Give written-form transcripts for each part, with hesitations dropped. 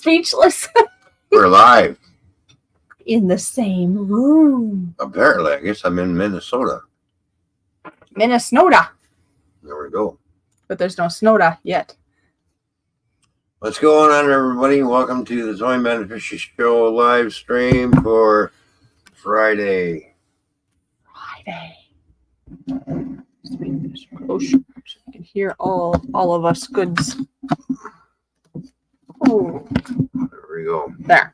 speechless. We're live. In the same room. Apparently, I guess I'm in Minnesota. Minnesota. There we go. But there's no Snoda yet. What's going on, everybody? Welcome to the Toy Man Fishy Show live stream for Friday. Oh, so you can hear all of us goods. Oh. There we go. There.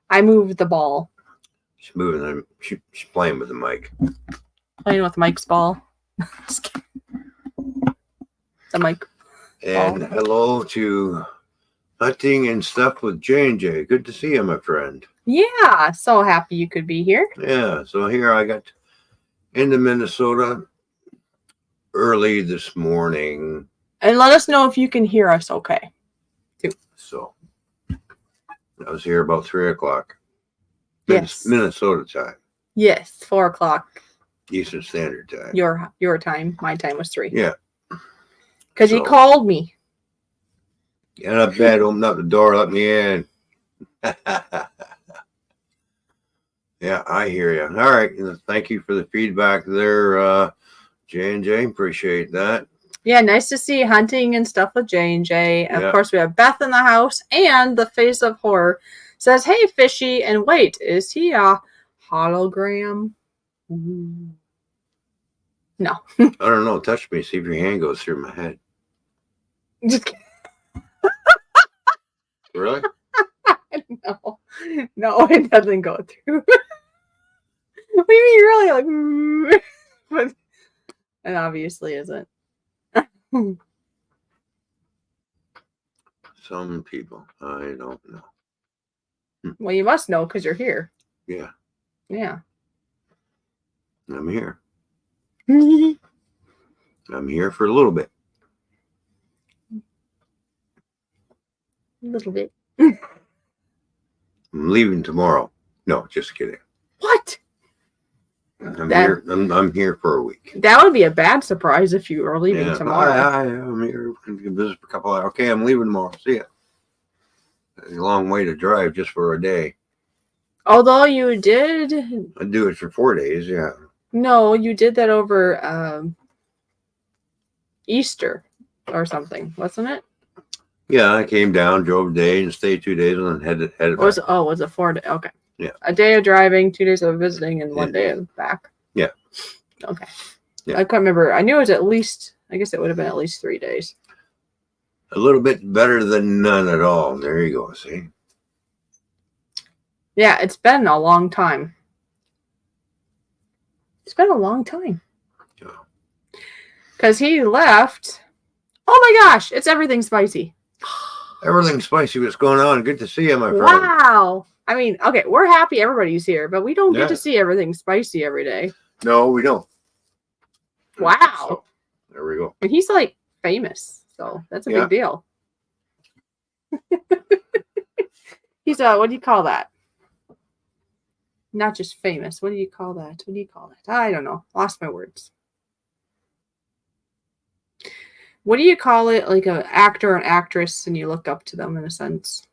I moved the ball. She's moving them. She's playing with the mic. Playing with Mike's ball. The mic. And hello to Hunting and Stuff with J&J. Good to see you, my friend. Yeah, so happy you could be here. Yeah, so here I got into Minnesota early this morning. And let us know if you can hear us okay, too. So I was here about 3 o'clock. Yes. Minnesota time. Yes, 4 o'clock. Eastern Standard Time. Your time. My time was 3. Yeah. Because you called me. Get up bed, open up the door, let me in. Yeah, I hear you. All right. Thank you for the feedback there, J&J. Appreciate that. Yeah, nice to see Hunting and Stuff with J&J. Yeah. Of course, we have Beth in the house, and the Face of Horror says, "Hey, Fishy," and wait, is he a hologram? Ooh. No. I don't know. Touch me. See if your hand goes through my head. Just kidding. Really? No, it doesn't go through. What do you mean, really? Like, but it obviously isn't. Some people. I don't know. Well, you must know because you're here. Yeah. Yeah. I'm here. I'm here for a little bit. A little bit. I'm leaving tomorrow. No, just kidding. What? I'm here for a week. That would be a bad surprise if you were leaving tomorrow. I'm here. We can visit for a couple hours. Okay, I'm leaving tomorrow. See ya. It's a long way to drive just for a day. Although you did. I do it for 4 days. Yeah. No, you did that over Easter or something, wasn't it? Yeah, I came down, drove a day, and stayed 2 days, and then headed back. Was it 4 days? Okay. Yeah. A day of driving, 2 days of visiting, and 1 day of back. Yeah. Okay. Yeah. I can't remember. I knew it was at least. I guess it would have been at least 3 days. A little bit better than none at all. There you go. See. Yeah, it's been a long time. It's been a long time. Because he left. Oh my gosh, it's Everything Spicy. Everything's spicy. What's going on? Good to see you, my friend. Wow. I mean, okay, we're happy everybody's here, but we don't get to see Everything Spicy every day. No, we don't. Wow. So, there we go. And he's like famous, so that's a big deal. He's what do you call that? Not just famous. What do you call that? What do you call that? I don't know. Lost my words. What do you call it? Like an actor or an actress, and you look up to them in a sense.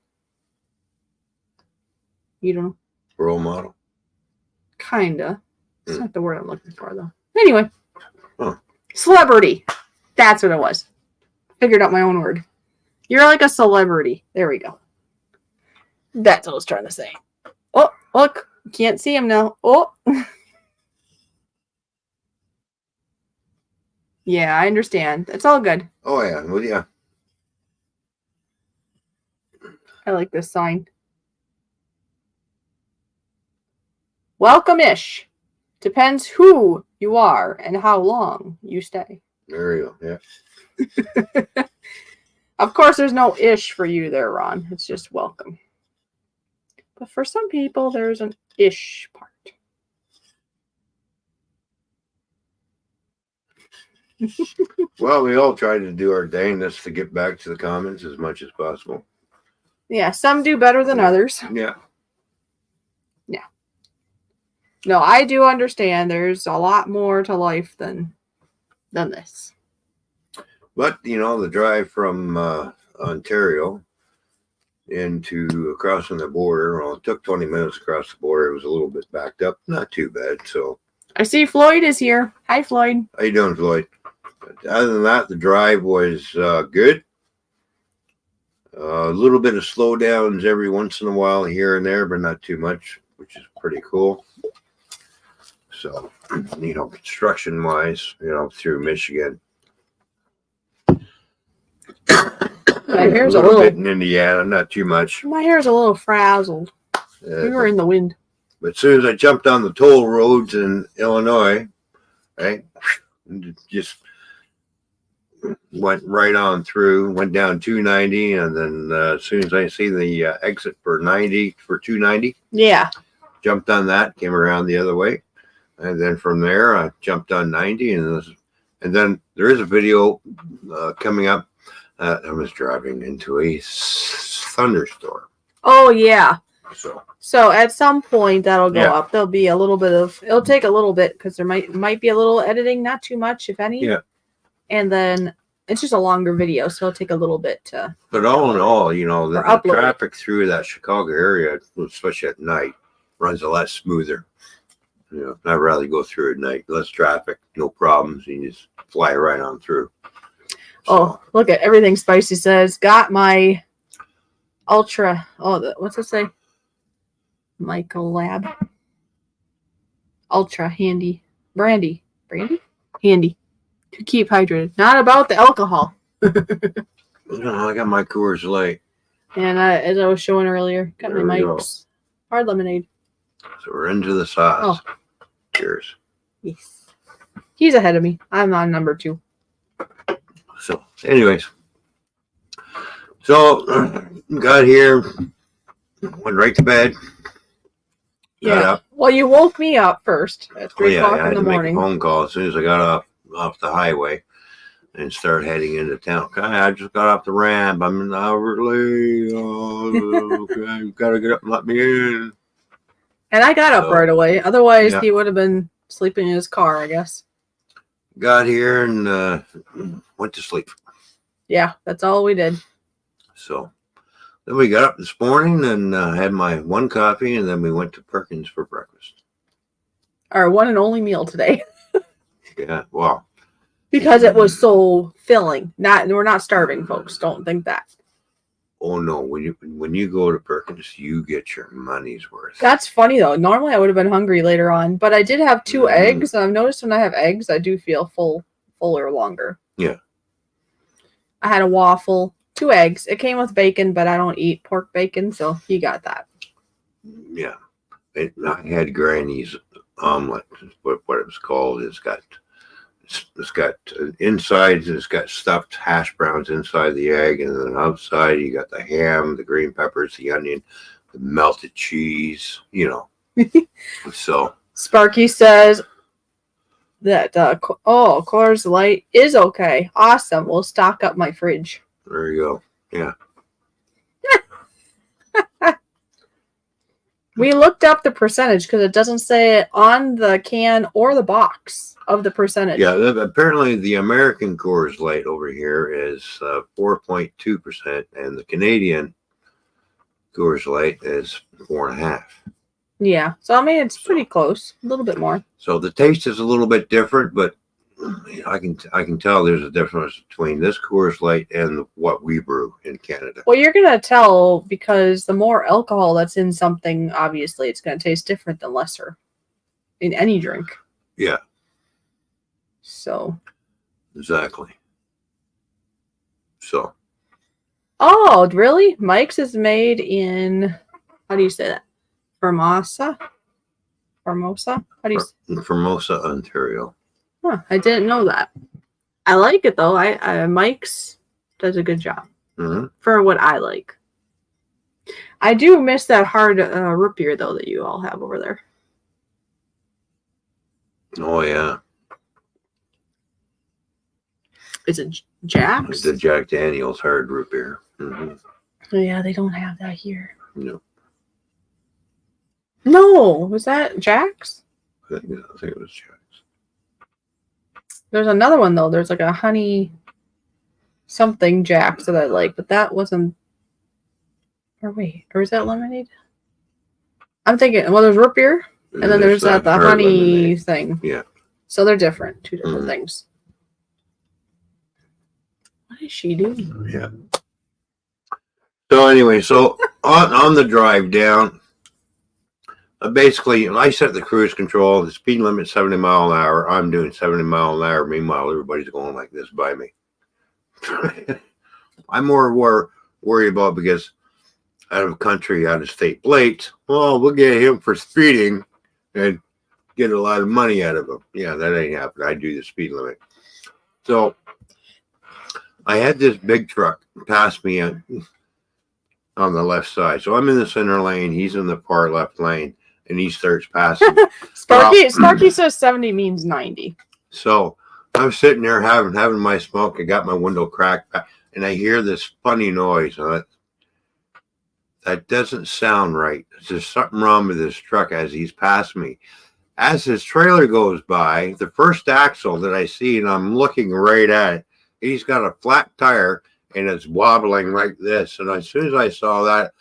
You don't know? Role model. Kinda. It's not the word I'm looking for, though. Anyway. Huh. Celebrity. That's what it was. Figured out my own word. You're like a celebrity. There we go. That's what I was trying to say. Oh, look. Can't see him now. Oh. Yeah, I understand. It's all good. Oh, yeah. Well, yeah. I like this sign. Welcome-ish. Depends who you are and how long you stay. There you go. Yeah. Of course, there's no ish for you there, Ron. It's just welcome. But for some people, there's an ish part. Well, we all try to do our dangest to get back to the comments as much as possible. Yeah, some do better than others. Yeah. Yeah. No, I do understand there's a lot more to life than this. But, the drive from Ontario into crossing the border. Well, it took 20 minutes to cross the border. It was a little bit backed up. Not too bad. So, I see Floyd is here. Hi, Floyd. how you doing, Floyd? But other than that, the drive was good. A little bit of slowdowns every once in a while here and there, but not too much, which is pretty cool. So, construction wise, through Michigan. My hair's a little bit in Indiana, not too much. My hair's a little frazzled. We were in the wind. But as soon as I jumped on the toll roads in Illinois, right, just went right on through, went down 290, and then as soon as I see the exit for 290, yeah, jumped on that, came around the other way, and then from there I jumped on 90, and then there is a video coming up. I was driving into a thunderstorm. Oh yeah. So at some point that'll go up. There'll be a little bit of. It'll take a little bit because there might be a little editing, not too much, if any. Yeah. And then it's just a longer video, so it'll take a little bit to. But all in all, the traffic through that Chicago area, especially at night, runs a lot smoother. I'd rather go through at night. Less traffic, no problems. You just fly right on through. So, oh, look at everything Spicy says. Got my Ultra. Oh, what's it say? Michael Lab. Ultra handy. Brandy. Handy. To keep hydrated. Not about the alcohol. I got my Coors Light. And as I was showing earlier, got There my we Mike's hard lemonade. So we're into the sauce. Oh. Cheers. Yes. He's ahead of me. I'm on number 2. So, anyways. So, got here, went right to bed. Got up. Well, you woke me up first at 3 o'clock I had in the to morning. make a phone call as soon as I got off the highway and started heading into town. Okay, I just got off the ramp. I'm an hour late. Oh, okay, you gotta get up and let me in. And I got up right away. Otherwise, Yeah. he would have been sleeping in his car, I guess. Got here and went to sleep. Yeah, that's all we did. So then we got up this morning and had my one coffee, and then we went to Perkins for breakfast. Our one and only meal today. Yeah, wow. Because it was so filling. We're not starving, folks. Don't think that. Oh no, when you go to Perkins, you get your money's worth. That's funny though. Normally I would have been hungry later on, but I did have 2 eggs, and I've noticed when I have eggs, I do feel fuller longer. Yeah. I had a waffle, 2 eggs. It came with bacon, but I don't eat pork bacon, so he got that. Yeah. I had Granny's omelet, what it was called. It's got insides, it's got stuffed hash browns inside the egg, and then outside you got the ham, the green peppers, the onion, the melted cheese, So Sparky says that Coors Light is okay. Awesome. We'll stock up my fridge. there you go. Yeah. We looked up the percentage because it doesn't say it on the can or the box of the percentage. Yeah, apparently the American Coors Light over here is 4.2%, and the Canadian Coors Light is 4.5%. Yeah. So, I mean, it's pretty close. A little bit more. So the taste is a little bit different, but I can tell there's a difference between this Coors Light and what we brew in Canada. Well, you're going to tell because the more alcohol that's in something, obviously, it's going to taste different than lesser in any drink. Yeah. So. Exactly. So. Oh, really? Mike's is made in, how do you say that? Formosa? How do you say? Formosa, Ontario. Huh, I didn't know that. I like it though. I Mike's does a good job for what I like. I do miss that hard root beer though that you all have over there. Oh yeah, is it Jack's? The Jack Daniel's hard root beer. Oh, yeah, they don't have that here. No. No, was that Jack's? I think it was Jack's. There's another one though. There's like a honey something Jack's that I like, but that wasn't. Or wait, or is that lemonade? I'm thinking, well, there's root beer, and then there's the hard honey lemonade. thing. Yeah. So they're different, two different Mhm. things. What is she doing? Yeah. So anyway, so on the drive down, basically, I set the cruise control. The speed limit 70 mile an hour. I'm doing 70 mile an hour. Meanwhile, everybody's going like this by me. I'm more worried about because out of country, out of state plates. Well, we'll get him for speeding and get a lot of money out of him. Yeah, that ain't happening. I do the speed limit. So I had this big truck pass me on the left side. So I'm in the center lane. He's in the far left lane, and he starts passing. Sparky says 70 means 90. So I'm sitting there having my smoke. I got my window cracked back, and I hear this funny noise. That doesn't sound right. There's something wrong with this truck as he's passing me. As his trailer goes by, the first axle that I see, and I'm looking right at it, he's got a flat tire and it's wobbling like this. And as soon as I saw that,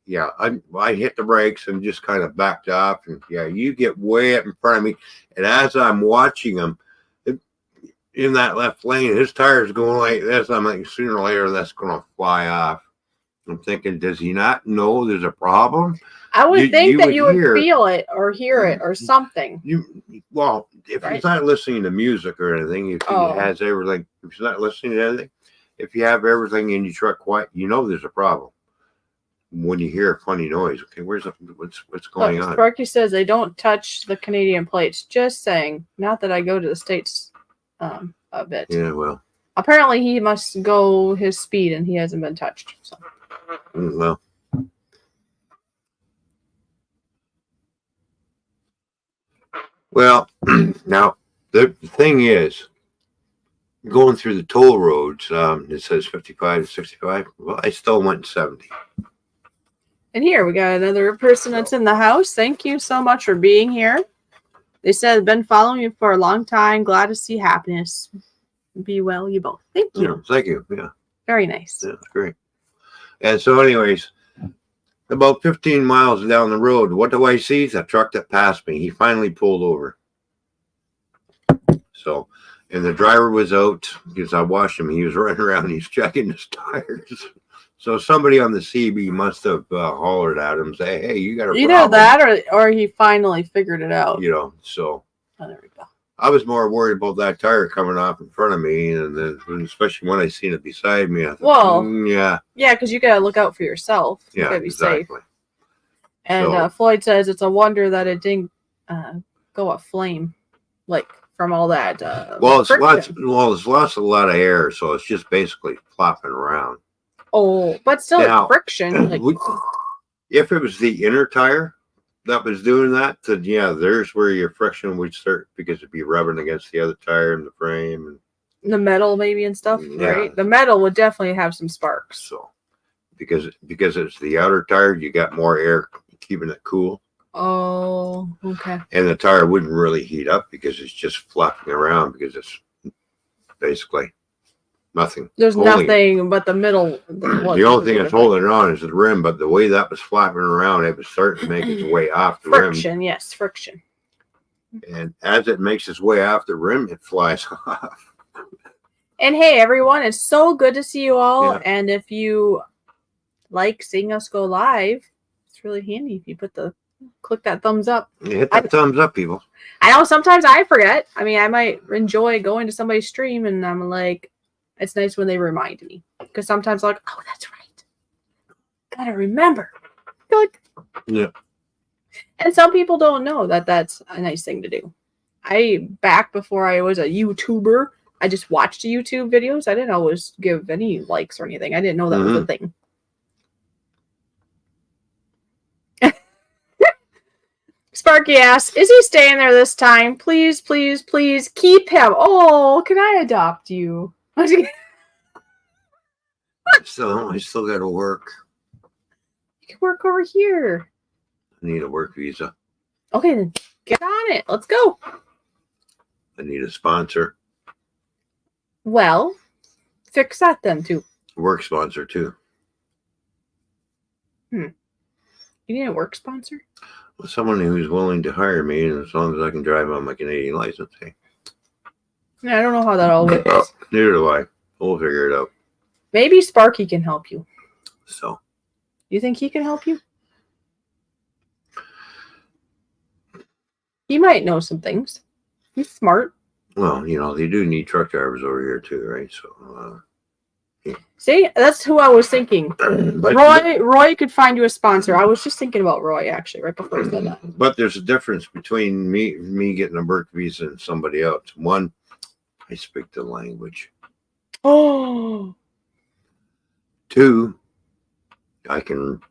yeah, I hit the brakes and just kind of backed off. And yeah, you get way up in front of me. And as I'm watching him in that left lane, his tire's going like this. I'm like, sooner or later, that's going to fly off. I'm thinking, does he not know there's a problem? I would think that you would hear, feel it or hear it or something. Well, if he's not listening to music or anything, if he has everything, if he's not listening to anything, if you have everything in your truck quiet, you know there's a problem. When you hear a funny noise, okay, what's going on? Sparky says they don't touch the Canadian plates. Just saying. Not that I go to the States a bit. Yeah, well. Apparently he must go his speed and he hasn't been touched. So. Well, now the thing is, going through the toll roads, it says 55 to 65. Well, I still went 70. And here we got another person that's in the house. Thank you so much for being here. They said, been following you for a long time. Glad to see happiness. Be well, you both. Thank you. Yeah, thank you. Yeah. Very nice. Yeah, that's great. And so anyways, about 15 miles down the road, what do I see? The truck that passed me. He finally pulled over. So, and the driver was out because I watched him. He was running around. He's checking his tires. So somebody on the CB must have hollered at him, say, "Hey, you got a either problem." that or he finally figured it out. You know, so. Oh, there we go. I was more worried about that tire coming off in front of me, and then, especially when I seen it beside me. I thought, yeah, because you gotta look out for yourself. You gotta be safe. And Floyd says it's a wonder that it didn't go aflame, like from all that. It's lost a lot of air, so it's just basically flopping around. Oh, but still, now, friction. Like, if it was the inner tire that was doing that, then yeah, there's where your friction would start because it'd be rubbing against the other tire and the frame and the metal maybe and stuff, right? The metal would definitely have some sparks. So because it's the outer tire, you got more air keeping it cool. Oh, okay. And the tire wouldn't really heat up because it's just flopping around because it's basically nothing. There's nothing but the middle. The only thing that's holding it on is the rim, but the way that was flapping around, it was starting to make its way off the rim. Friction, yes, friction. And as it makes its way off the rim, it flies off. And hey, everyone, it's so good to see you all. Yeah. And if you like seeing us go live, it's really handy if you click that thumbs up. Yeah, hit that thumbs up, people. I know sometimes I forget. I mean, I might enjoy going to somebody's stream and I'm like, it's nice when they remind me. Because sometimes I'm like, oh, that's right. Gotta remember. Yeah. And some people don't know that that's a nice thing to do. Back before I was a YouTuber, I just watched YouTube videos. I didn't always give any likes or anything. I didn't know that was a thing. Sparky asks, is he staying there this time? Please, please, please keep him. Oh, can I adopt you? I still got to work. You can work over here. I need a work visa. Okay, then get on it. Let's go. I need a sponsor. Well, fix that then too. Work sponsor too. You need a work sponsor? With someone who's willing to hire me, and as long as I can drive on my Canadian license, hey. Yeah, I don't know how that all works. Neither do I. We'll figure it out. Maybe Sparky can help you. So, You think he can help you? He might know some things. He's smart. well, they do need truck drivers over here too, right? So, See, that's who I was thinking. but Roy could find you a sponsor. I was just thinking about Roy actually right before you said that. But there's a difference between me getting a work visa and somebody else. One, I speak the language. Oh, 2, I can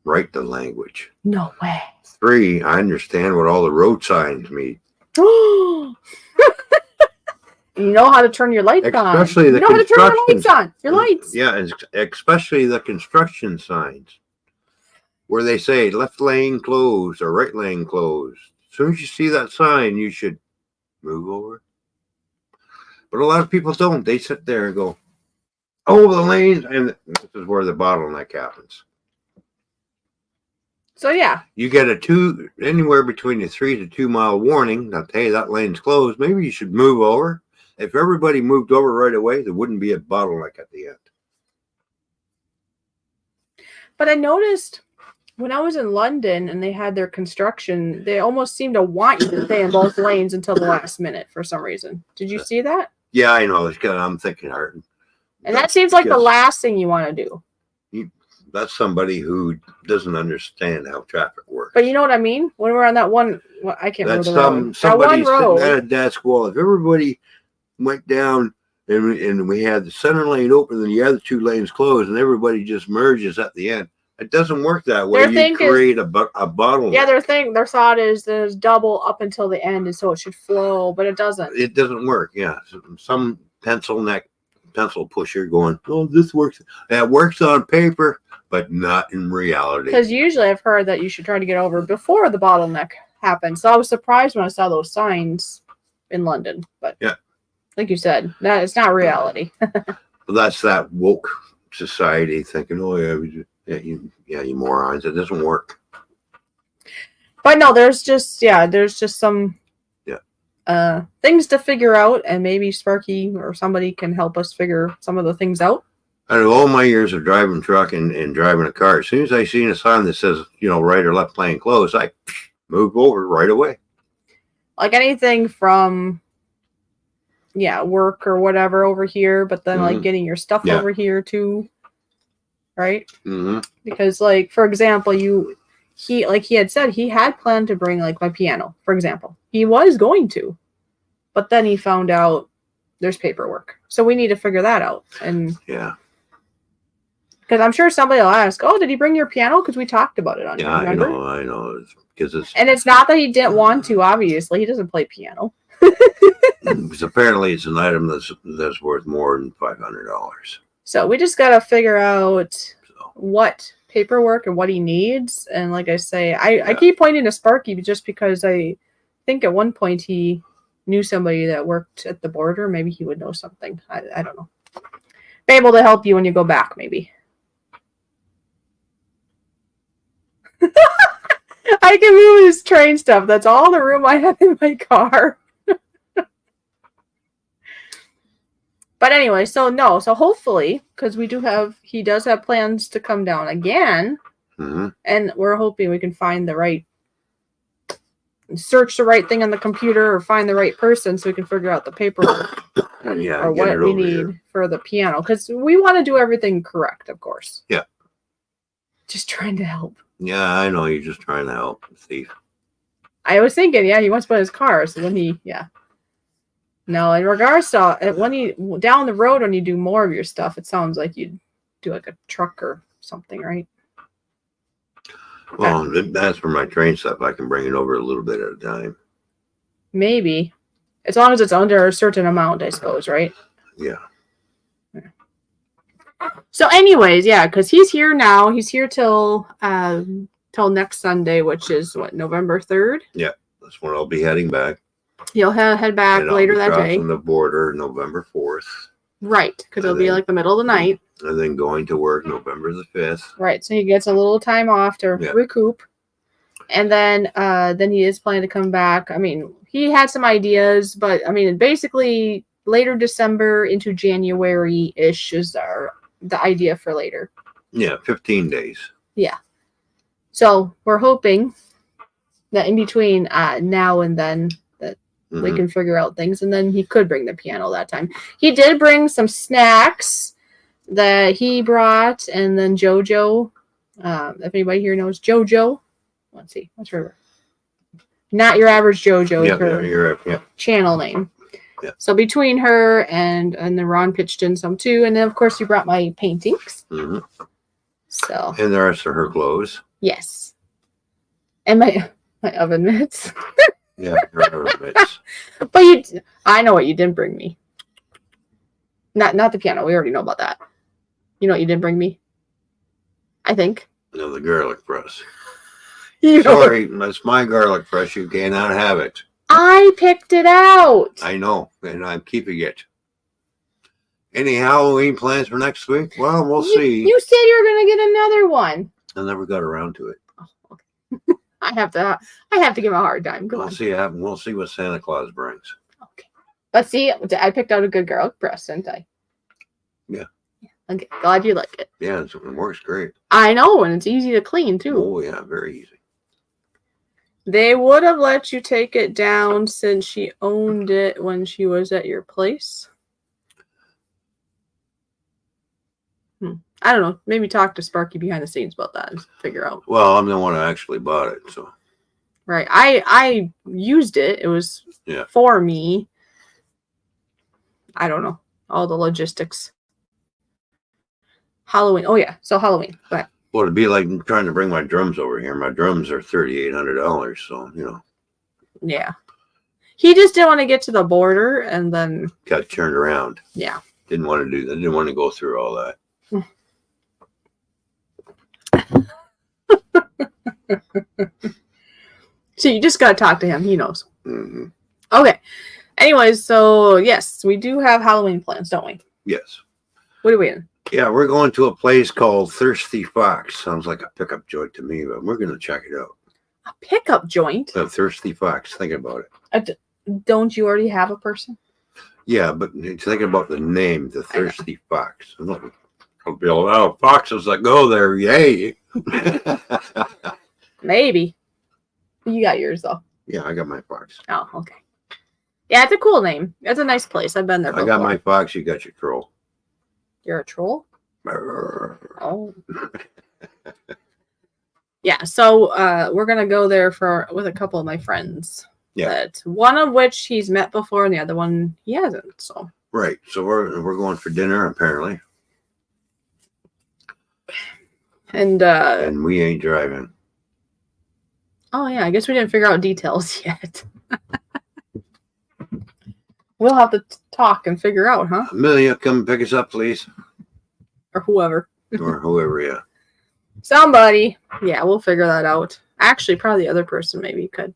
write the language. no way. 3, I understand what all the road signs mean. You know how to turn your lights on. Especially the you know how to turn your construction- lights on. Your lights. Yeah, and especially the construction signs where they say left lane closed or right lane closed. As soon as you see that sign, you should move over. But a lot of people don't. They sit there and go, oh, the lanes. And this is where the bottleneck happens. So yeah, You get anywhere between a 3 to 2 mile warning that, hey, that lane's closed. Maybe you should move over. If everybody moved over right away, there wouldn't be a bottleneck at the end. but I noticed when I was in London and they had their construction, they almost seemed to want you to stay in both lanes until the last minute for some reason. Did you see that? Yeah, I know. I'm thinking hard. And that seems like the Yes. last thing you want to do. That's somebody who doesn't understand how traffic works. But you know what I mean? When we're on that one, well, I can't That's remember the road. That somebody one road. sitting at a desk. Well, if everybody went down and we had the center lane open and the other 2 lanes closed and everybody just merges at the end, it doesn't work that way. Their You thing is- create a bottleneck. Yeah, their thought is there's double up until the end, and so it should flow, but it doesn't. It doesn't work. Yeah, some pencil pusher going, oh, this works. That works on paper, but not in reality. Because usually I've heard that you should try to get over before the bottleneck happens. So I was surprised when I saw those signs in London. But yeah, like you said, that it's not reality. That's that woke society thinking, oh you morons. It doesn't work. But no, there's just some things to figure out, and maybe Sparky or somebody can help us figure some of the things out. Out of all my years of driving truck and driving a car, as soon as I seen a sign that says, right or left lane closed, I move over right away. Like anything from work or whatever over here, but then like getting your stuff over here too, right? Mm-hmm. Because like, for example, he had said he had planned to bring like my piano, for example. He was going to, but then he found out there's paperwork. So we need to figure that out. And yeah, because I'm sure somebody will ask, oh, did he bring your piano? Because we talked about it on yeah, here, remember? I know. And it's not that he didn't want to, obviously. He doesn't play piano. Because apparently it's an item that's worth more than $500. So we just got to figure out what paperwork and what he needs. And like I say, I keep pointing to Sparky just because I think at one point he knew somebody that worked at the border. Maybe he would know something. I don't know. Be able to help you when you go back, maybe. I can move his train stuff. That's all the room I have in my car. But anyway, so hopefully, because he does have plans to come down again, and we're hoping we can search the right thing on the computer or find the right person so we can figure out the paperwork or what we need for the piano. Because we want to do everything correct, of course. Yeah. Just trying to help. Yeah, I know. You're just trying to help the thief. I was thinking, he wants to buy his car. So No, in regards to when you down the road when you do more of your stuff, it sounds like you'd do like a truck or something, right? Well, that's for my train stuff. I can bring it over a little bit at a time. Maybe, as long as it's under a certain amount, I suppose, right? Yeah. So, anyways, because he's here now. He's here till next Sunday, which is November 3rd. Yeah, that's when I'll be heading back. He'll head back And I'll later be that day. crossing the border November 4th. Right, because it'll And be then- like the middle of the night. And then going to work November the 5th. Right, so he gets a little time off to Yeah. recoup. And then he is planning to come back. I mean, he had some ideas, but I mean, basically later December into January-ish is the idea for later. Yeah, 15 days. So we're hoping that in between now and then that we Mhm. can figure out things, and then he could bring the piano that time. He did bring some snacks that he brought, and then JoJo. If anybody here knows JoJo, let's see, what's her? Not Your Average JoJo is Yeah, her you're right. Yeah. channel name. Yeah. So between her and then Ron pitched in some too, and then of course you brought my paintings. hmm So And the rest of her clothes. yes, and my oven mitts. Yeah, her bits. But I know what you didn't bring me. Not the piano. We already know about that. You know what you didn't bring me? I think. No, the garlic press. You know, Sorry, that's my garlic press. You cannot have it. I picked it out. I know, and I'm keeping it. Any Halloween plans for next week? Well, we'll see. You said you were gonna get another one. I never got around to it. I have to give him a hard time. Come We'll on. see. We'll see what Santa Claus brings. Okay. But see, I picked out a good garlic press, didn't I? Yeah. Okay. Glad you like it. Yeah, it works great. I know, and it's easy to clean too. Oh yeah, very easy. They would have let you take it down since she owned it when she was at your place. I don't know. Maybe talk to Sparky behind the scenes about that and figure out. Well, I'm the one who actually bought it, so Right. I used it. It was Yeah. for me. I don't know. All the logistics. Halloween. Oh yeah. So Halloween. But well, it'd be like trying to bring my drums over here. My drums are $3,800, so yeah. He just didn't want to get to the border and then got turned around. yeah. Didn't want to do that. Didn't want to go through all that. So you just gotta talk to him. He knows. hmm Okay. Anyways, so yes, we do have Halloween plans, don't we? Yes. What are we in? Yeah, we're going to a place called Thirsty Fox. Sounds like a pickup joint to me, but we're going to check it out. A pickup joint? The Thirsty Fox. Think about it. Don't you already have a person? Yeah, but think about the name, the Thirsty Fox. There'll be a lot of foxes that go there. Yay! Maybe. You got yours though. Yeah, I got my fox. Oh, okay. Yeah, it's a cool name. It's a nice place. I've been there I before. got my fox. You got your troll. You're a troll? Brrr. Oh. Yeah, so we're gonna go there with a couple of my friends. Yeah. That one of which he's met before and the other one he hasn't. So Right. So we're going for dinner apparently, and and we ain't driving. oh yeah, I guess we didn't figure out details yet. We'll have to talk and figure out, huh? Amelia, come pick us up, please, Or whoever. or whoever. Yeah. Somebody. Yeah, we'll figure that out. Actually, probably the other person maybe could.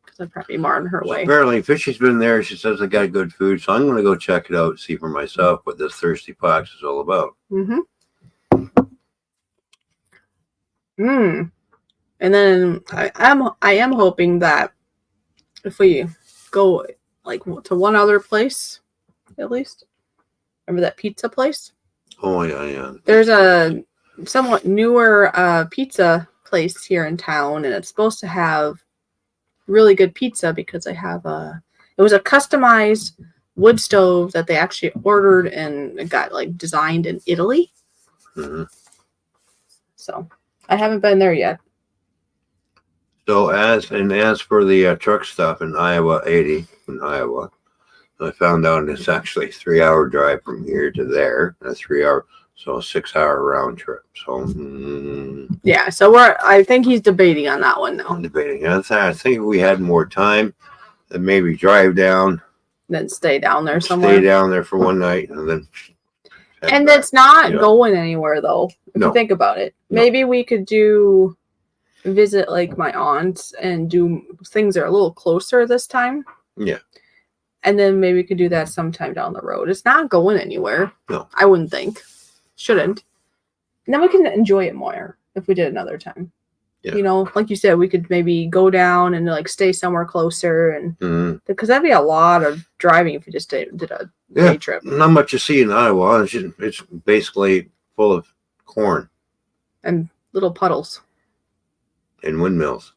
Because I'd probably be more on her So way. apparently, Fishy's been there. She says they got good food, so I'm going to go check it out, see for myself what this Thirsty Fox is all about. Mm-hmm. And then I am hoping that if we go like to one other place, at least. Remember that pizza place? Oh yeah, yeah. There's a somewhat newer pizza place here in town, and it's supposed to have really good pizza because they have it was a customized wood stove that they actually ordered and got like designed in Italy. hmm So I haven't been there yet. So as for the truck stop in Iowa 80 in Iowa, I found out it's actually a 3-hour drive from here to there, a 6-hour round trip. So Yeah, so I think he's debating on that one now. I'm debating. I think if we had more time, then maybe drive down, Then stay down there somewhere. stay down there for one night, and then. head And back. it's not Yeah. going anywhere though. If No. you think about it, No. maybe we could visit like my aunt and do things that are a little closer this time. Yeah. And then maybe we could do that sometime down the road. It's not going anywhere. No. I wouldn't think. Shouldn't. And then we can enjoy it more if we did another time. Yeah. You know, like you said, we could maybe go down and like stay somewhere closer, and because that'd be a lot of driving if we just did a day trip. Not much to see in Iowa. It's basically full of corn And little puddles. and windmills.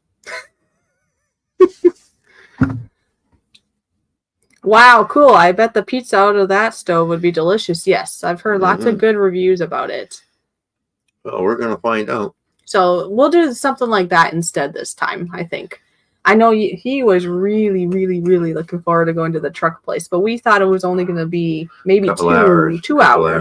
Wow, cool. I bet the pizza out of that stove would be delicious. Yes, I've heard lots of good reviews about it. Well, we're going to find out. So we'll do something like that instead this time, I think. I know he was really, really, really looking forward to going to the truck place, but we thought it was only going to be maybe 2 hours.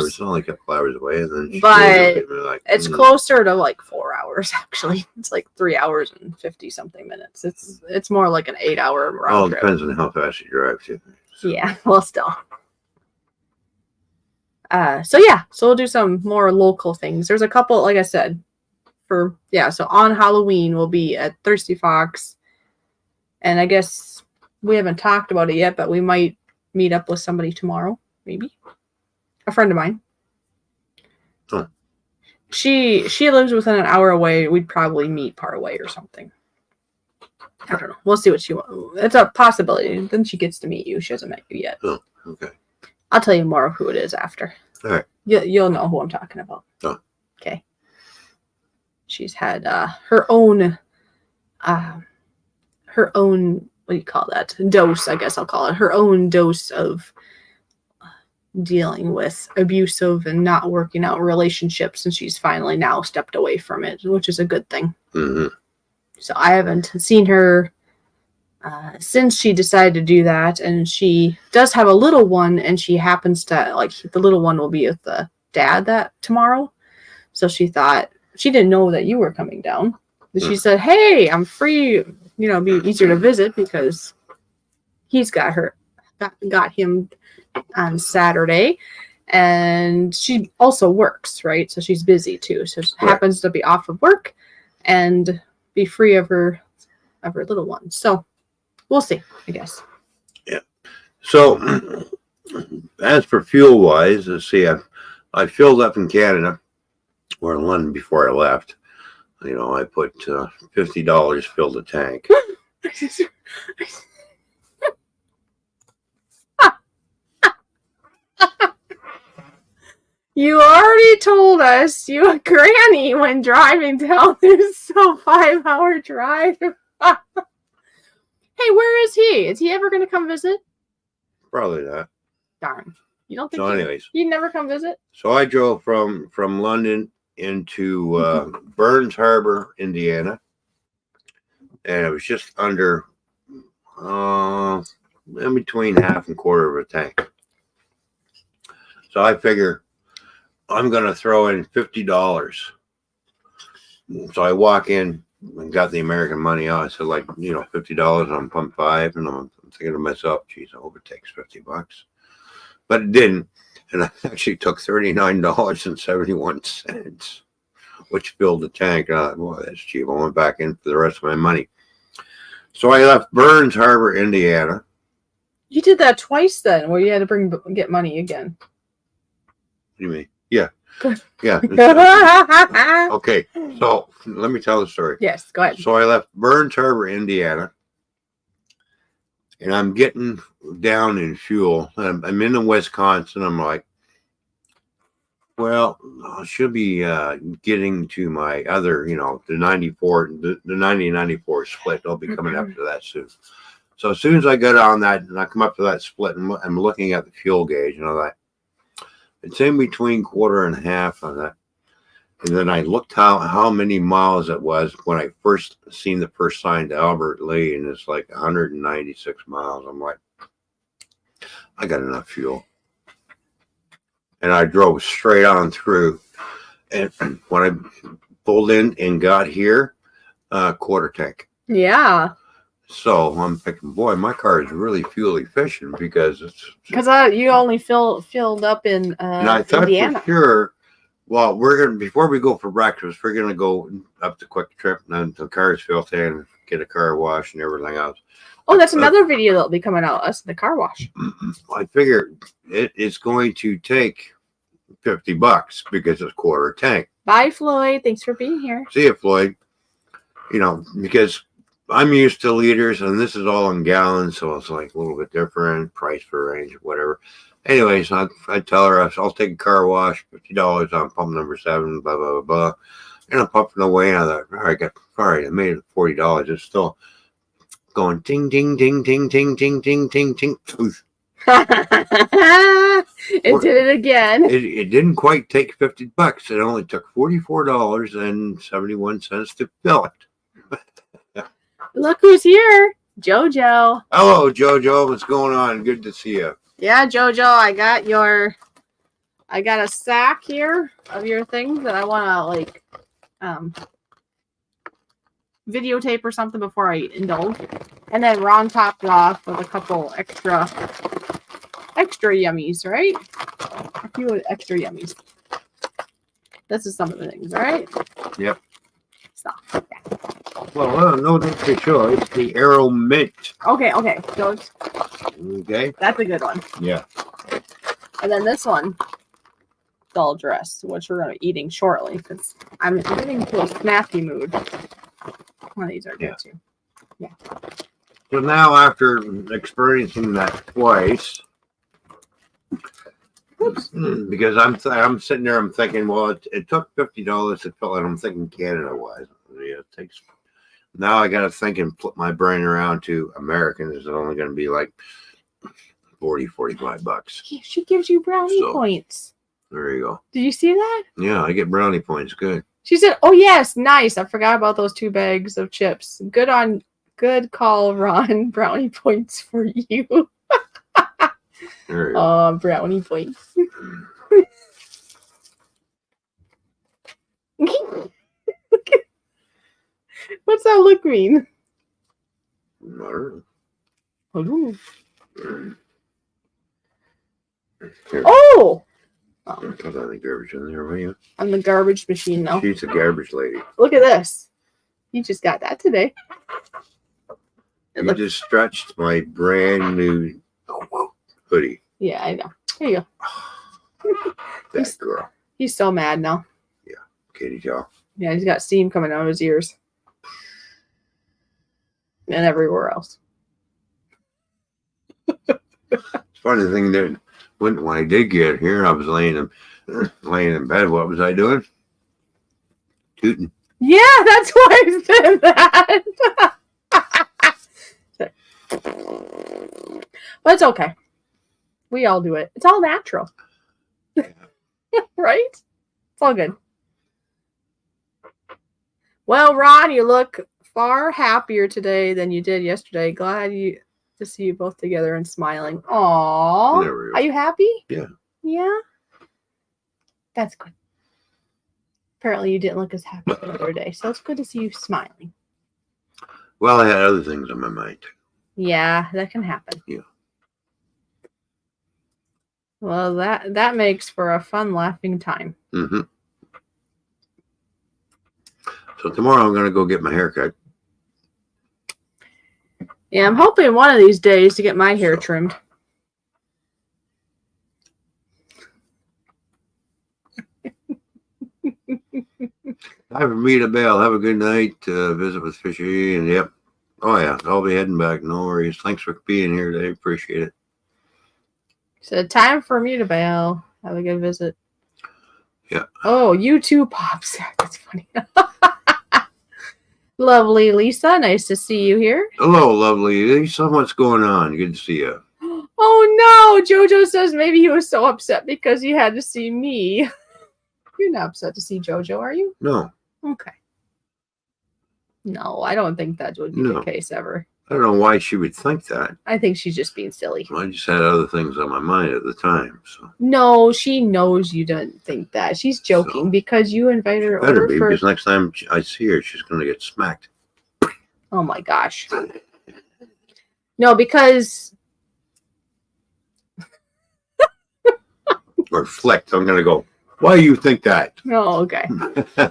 It's only a couple hours away. And then but it's closer to like 4 hours, actually. It's like 3 hours and 50-something minutes. It's more like an 8-hour round trip. It depends on how fast you drive, too. So. Yeah, well, still. So we'll do some more local things. There's a couple, like I said, so on Halloween we'll be at Thirsty Fox, and I guess we haven't talked about it yet, but we might meet up with somebody tomorrow, maybe a friend of mine. Huh. She lives within an hour away. We'd probably meet part away or something. I don't know. We'll see what she wants. It's a possibility. Then she gets to meet you. She hasn't met you yet. Oh, okay. I'll tell you more of who it is after. All right. You'll know who I'm talking about. Oh. Okay. She's had her own, what do you call that? Dose, I guess I'll call it. Her own dose of dealing with abusive and not working out relationships, and she's finally now stepped away from it, which is a good thing. Mm-hmm. So I haven't seen her since she decided to do that, and she does have a little one, and she happens to, like, the little one will be with the dad tomorrow. So she thought, she didn't know that you were coming down. And she said, hey, I'm free, it'd be easier to visit because he's got him on Saturday, and she also works, right? So she's busy too. So she happens to be off of work and be free of her little one. So we'll see, I guess. Yeah. So as for fuel wise, let's see, I filled up in Canada or in London before I left. I put $50, filled the tank. You already told us you a granny when driving down this 5-hour drive. Hey, where is he? Is he ever going to come visit? Probably not. Darn. You don't think so anyways, he'd never come visit? So I drove from London into Burns Harbor, Indiana. And it was just under in between half and quarter of a tank. So I figure I'm going to throw in $50. So I walk in and got the American money out. I said, $50 on pump 5. And I'm thinking to myself, geez, I hope it takes $50. But it didn't. And I actually took $39.71, which filled the tank. And I thought, boy, that's cheap. I went back in for the rest of my money. So I left Burns Harbor, Indiana. You did that twice then, where you had to get money again. What do you mean? Yeah. Yeah. Okay. So let me tell the story. Yes, go ahead. So I left Burns Harbor, Indiana, and I'm getting down in fuel. I'm in Wisconsin. I'm like, well, I should be getting to my other, the 94, the 90-94 split. I'll be coming up to that soon. So as soon as I get on that and I come up to that split, and I'm looking at the fuel gauge, and I'm like, it's in between quarter and half on that. And then I looked how many miles it was when I first seen the first sign to Albert Lee, and it's like 196 miles. I'm like, I got enough fuel. And I drove straight on through. And when I pulled in and got here, quarter tank. Yeah. So I'm thinking, boy, my car is really fuel efficient because you only filled up in and I thought Indiana. for sure Well, we're gonna before we go for breakfast, we're gonna go up to Quick Trip and then the car's filthy and get a car wash and everything else. Oh, that's another video that'll be coming out. Us, the car wash. I figure it's going to take $50 because it's quarter tank. Bye, Floyd. Thanks for being here. See you, Floyd. You know, because I'm used to liters and this is all in gallons, so it's like a little bit different price per range, whatever. Anyways, I tell her I'll take a car wash, $50 on pump number 7, blah blah blah blah. And I'm pumping away, and I thought, all right, I made it $40. It's still going ting ting ting ting ting ting ting ting ting. It did it again. It didn't quite take $50. It only took $44.71 to fill it. Look who's here, Jojo. Hello, Jojo. What's going on? Good to see you. Yeah, Jojo, I got a sack here of your things that I want to like videotape or something before I indulge. And then Ron topped it off with a couple extra yummies, right? A few extra yummies. This is some of the things, right? Yep. Stop. Yeah. Well, no, that's for sure. It's the Arrow Mint. Okay. So Okay. that's a good one. Yeah. And then this one, dull dress, which we're going to be eating shortly because I'm getting into a snacky mood. One of these are good too. Yeah. So now, after experiencing that twice, because I'm sitting there, I'm thinking, well, it took $50 to fill it. I'm thinking Canada-wise. Yeah, it takes. Now I got to think and flip my brain around to Americans. It's only going to be like $45. She gives you brownie points. There you go. Did you see that? Yeah, I get brownie points. Good. She said, "Oh yes, nice. I forgot about those 2 bags of chips. Good call, Ron. Brownie points for you." There you go. Brownie points. What's that look mean? Here. Oh! Put on the garbage in there, will you? I'm the garbage machine now. She's a garbage lady. Look at this. You just got that today. You just stretched my brand new hoodie. Yeah, I know. There you go. That girl. He's so mad now. Yeah, Katie Joe. Yeah, he's got steam coming out of his ears. And everywhere else. It's funny thing that when I did get here, I was laying in bed. What was I doing? Tooting. Yeah, that's why I said that. But it's okay. We all do it. It's all natural. Right? It's all good. Well, Ron, you look far happier today than you did yesterday. Glad to see you both together and smiling. Aww. Are you happy? Yeah. Yeah? That's good. Apparently you didn't look as happy the other day, so it's good to see you smiling. Well, I had other things on my mind. Yeah, that can happen. Yeah. Well, that makes for a fun laughing time. Mm-hmm. So tomorrow I'm going to go get my hair cut. Yeah, I'm hoping one of these days to get my hair trimmed. Have a meet a bell. Have a good night. Visit with Fishy. And yep. Oh, yeah. I'll be heading back. No worries. Thanks for being here today. Appreciate it. So time for me to bail. Have a good visit. Yeah. Oh, you too, Pops. That's funny. Lovely Lisa. Nice to see you here. Hello, lovely Lisa. What's going on? Good to see you. Oh, no. JoJo says maybe he was so upset because he had to see me. You're not upset to see JoJo, are you? No. Okay. No, I don't think that would be the case ever. I don't know why she would think that. I think she's just being silly. I just had other things on my mind at the time. So no, she knows you don't think that. She's joking because you invited her over. Because next time I see her, she's going to get smacked. Oh my gosh. No, because or flicked. I'm going to go. Why you think that? Oh, okay.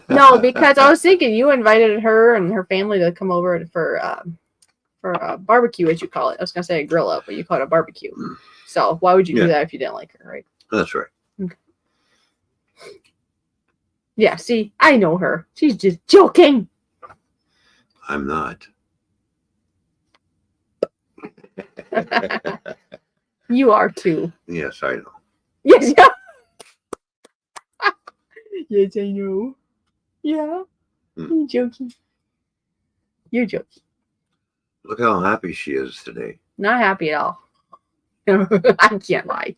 No, because I was thinking you invited her and her family to come over for a barbecue, as you call it. I was gonna say a grill up, but you call it a barbecue. So why would you do that if you didn't like her, right? That's right. Okay. Yeah, see, I know her. She's just joking. I'm not. You are too. Yes, I know. Yes, yeah. Yes, I know. Yeah. You're joking. You're joking. Look how happy she is today. Not happy at all. I can't lie.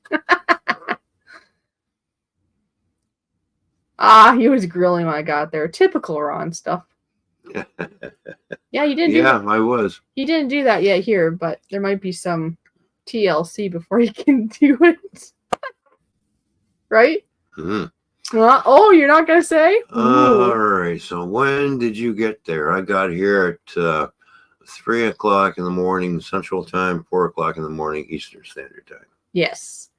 He was grilling when I got there. Typical Ron stuff. Yeah, you didn't do Yeah, that. I was. He didn't do that yet here, but there might be some TLC before he can do it. Right? Mm. Oh, you're not going to say? All right. So when did you get there? I got here at 3 o'clock in the morning Central Time, 4 o'clock in the morning Eastern Standard Time. Yes.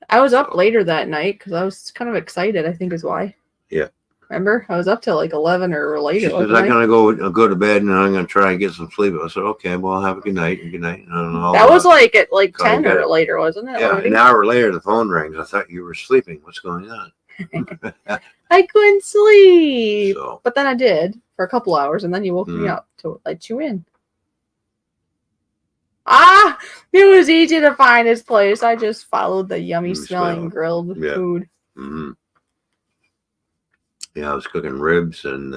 I was up later that night because I was kind of excited, I think is why. Yeah. Remember? I was up till like 11 or later. She says, I'm going to go to bed and I'm going to try and get some sleep. I said, okay, well, have a good night and good night. I don't know. That was like at like 10 or later, wasn't it? Yeah, already? an hour later, the phone rings. I thought you were sleeping. What's going on? I couldn't sleep. So, but then I did for a couple hours and then you woke me up to let you in. It was easy to find his place. I just followed the yummy smelling grilled food. Mm-hmm. Yeah, I was cooking ribs and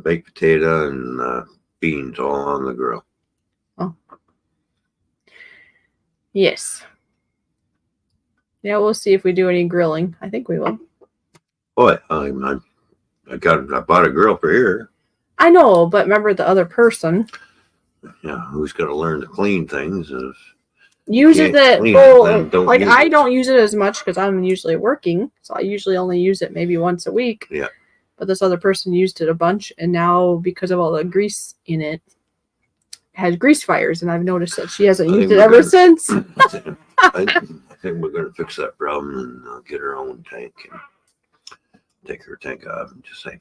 baked potato and beans all on the grill. Oh. Yes. Yeah, we'll see if we do any grilling. I think we will. Boy, I bought a grill for here. I know, but remember the other person. Yeah, who's got to learn to clean things? Uses it. I don't use it as much because I'm usually working, so I usually only use it maybe once a week. Yeah. But this other person used it a bunch, and now because of all the grease in it, has grease fires, and I've noticed that she hasn't used it ever since. I think we're going to fix that problem and get her own tank and take her tank off and just say,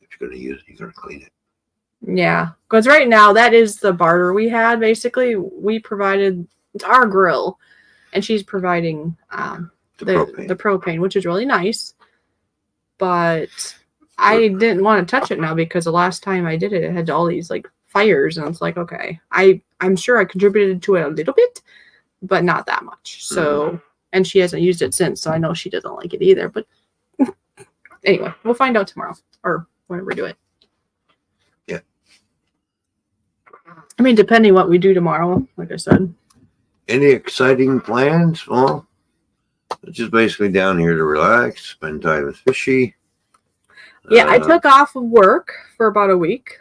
if you're going to use it, you're going to clean it. Yeah, because right now that is the barter we had. Basically, we provided our grill, and she's providing the propane, which is really nice. But I didn't want to touch it now because the last time I did it, it had all these like fires, and it's like, okay, I'm sure I contributed to it a little bit, but not that much. So, and she hasn't used it since, so I know she doesn't like it either. But anyway, we'll find out tomorrow or whenever we do it. Yeah. I mean, depending what we do tomorrow, like I said. Any exciting plans? Well, it's just basically down here to relax, spend time with Fishy. Yeah, I took off of work for about a week,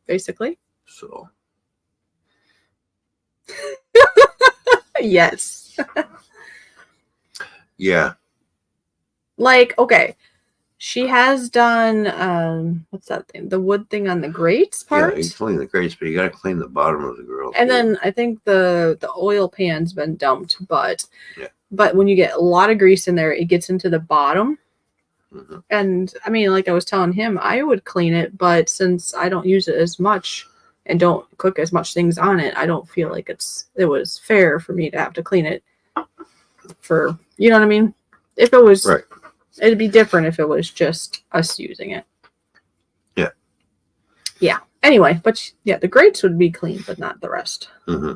basically. So. Yes. Yeah. Like, okay. She has done, what's that thing? The wood thing on the grates part? Yeah, you clean the grates, but you got to clean the bottom of the grill. And then I think the oil pan's been dumped, but when you get a lot of grease in there, it gets into the bottom. Mm-hmm. And I mean, like I was telling him, I would clean it, but since I don't use it as much and don't cook as much things on it, I don't feel like it was fair for me to have to clean it for, you know what I mean? If it was, right. It'd be different if it was just us using it. Yeah. Yeah. Anyway, but yeah, the grates would be clean, but not the rest. Mm-hmm.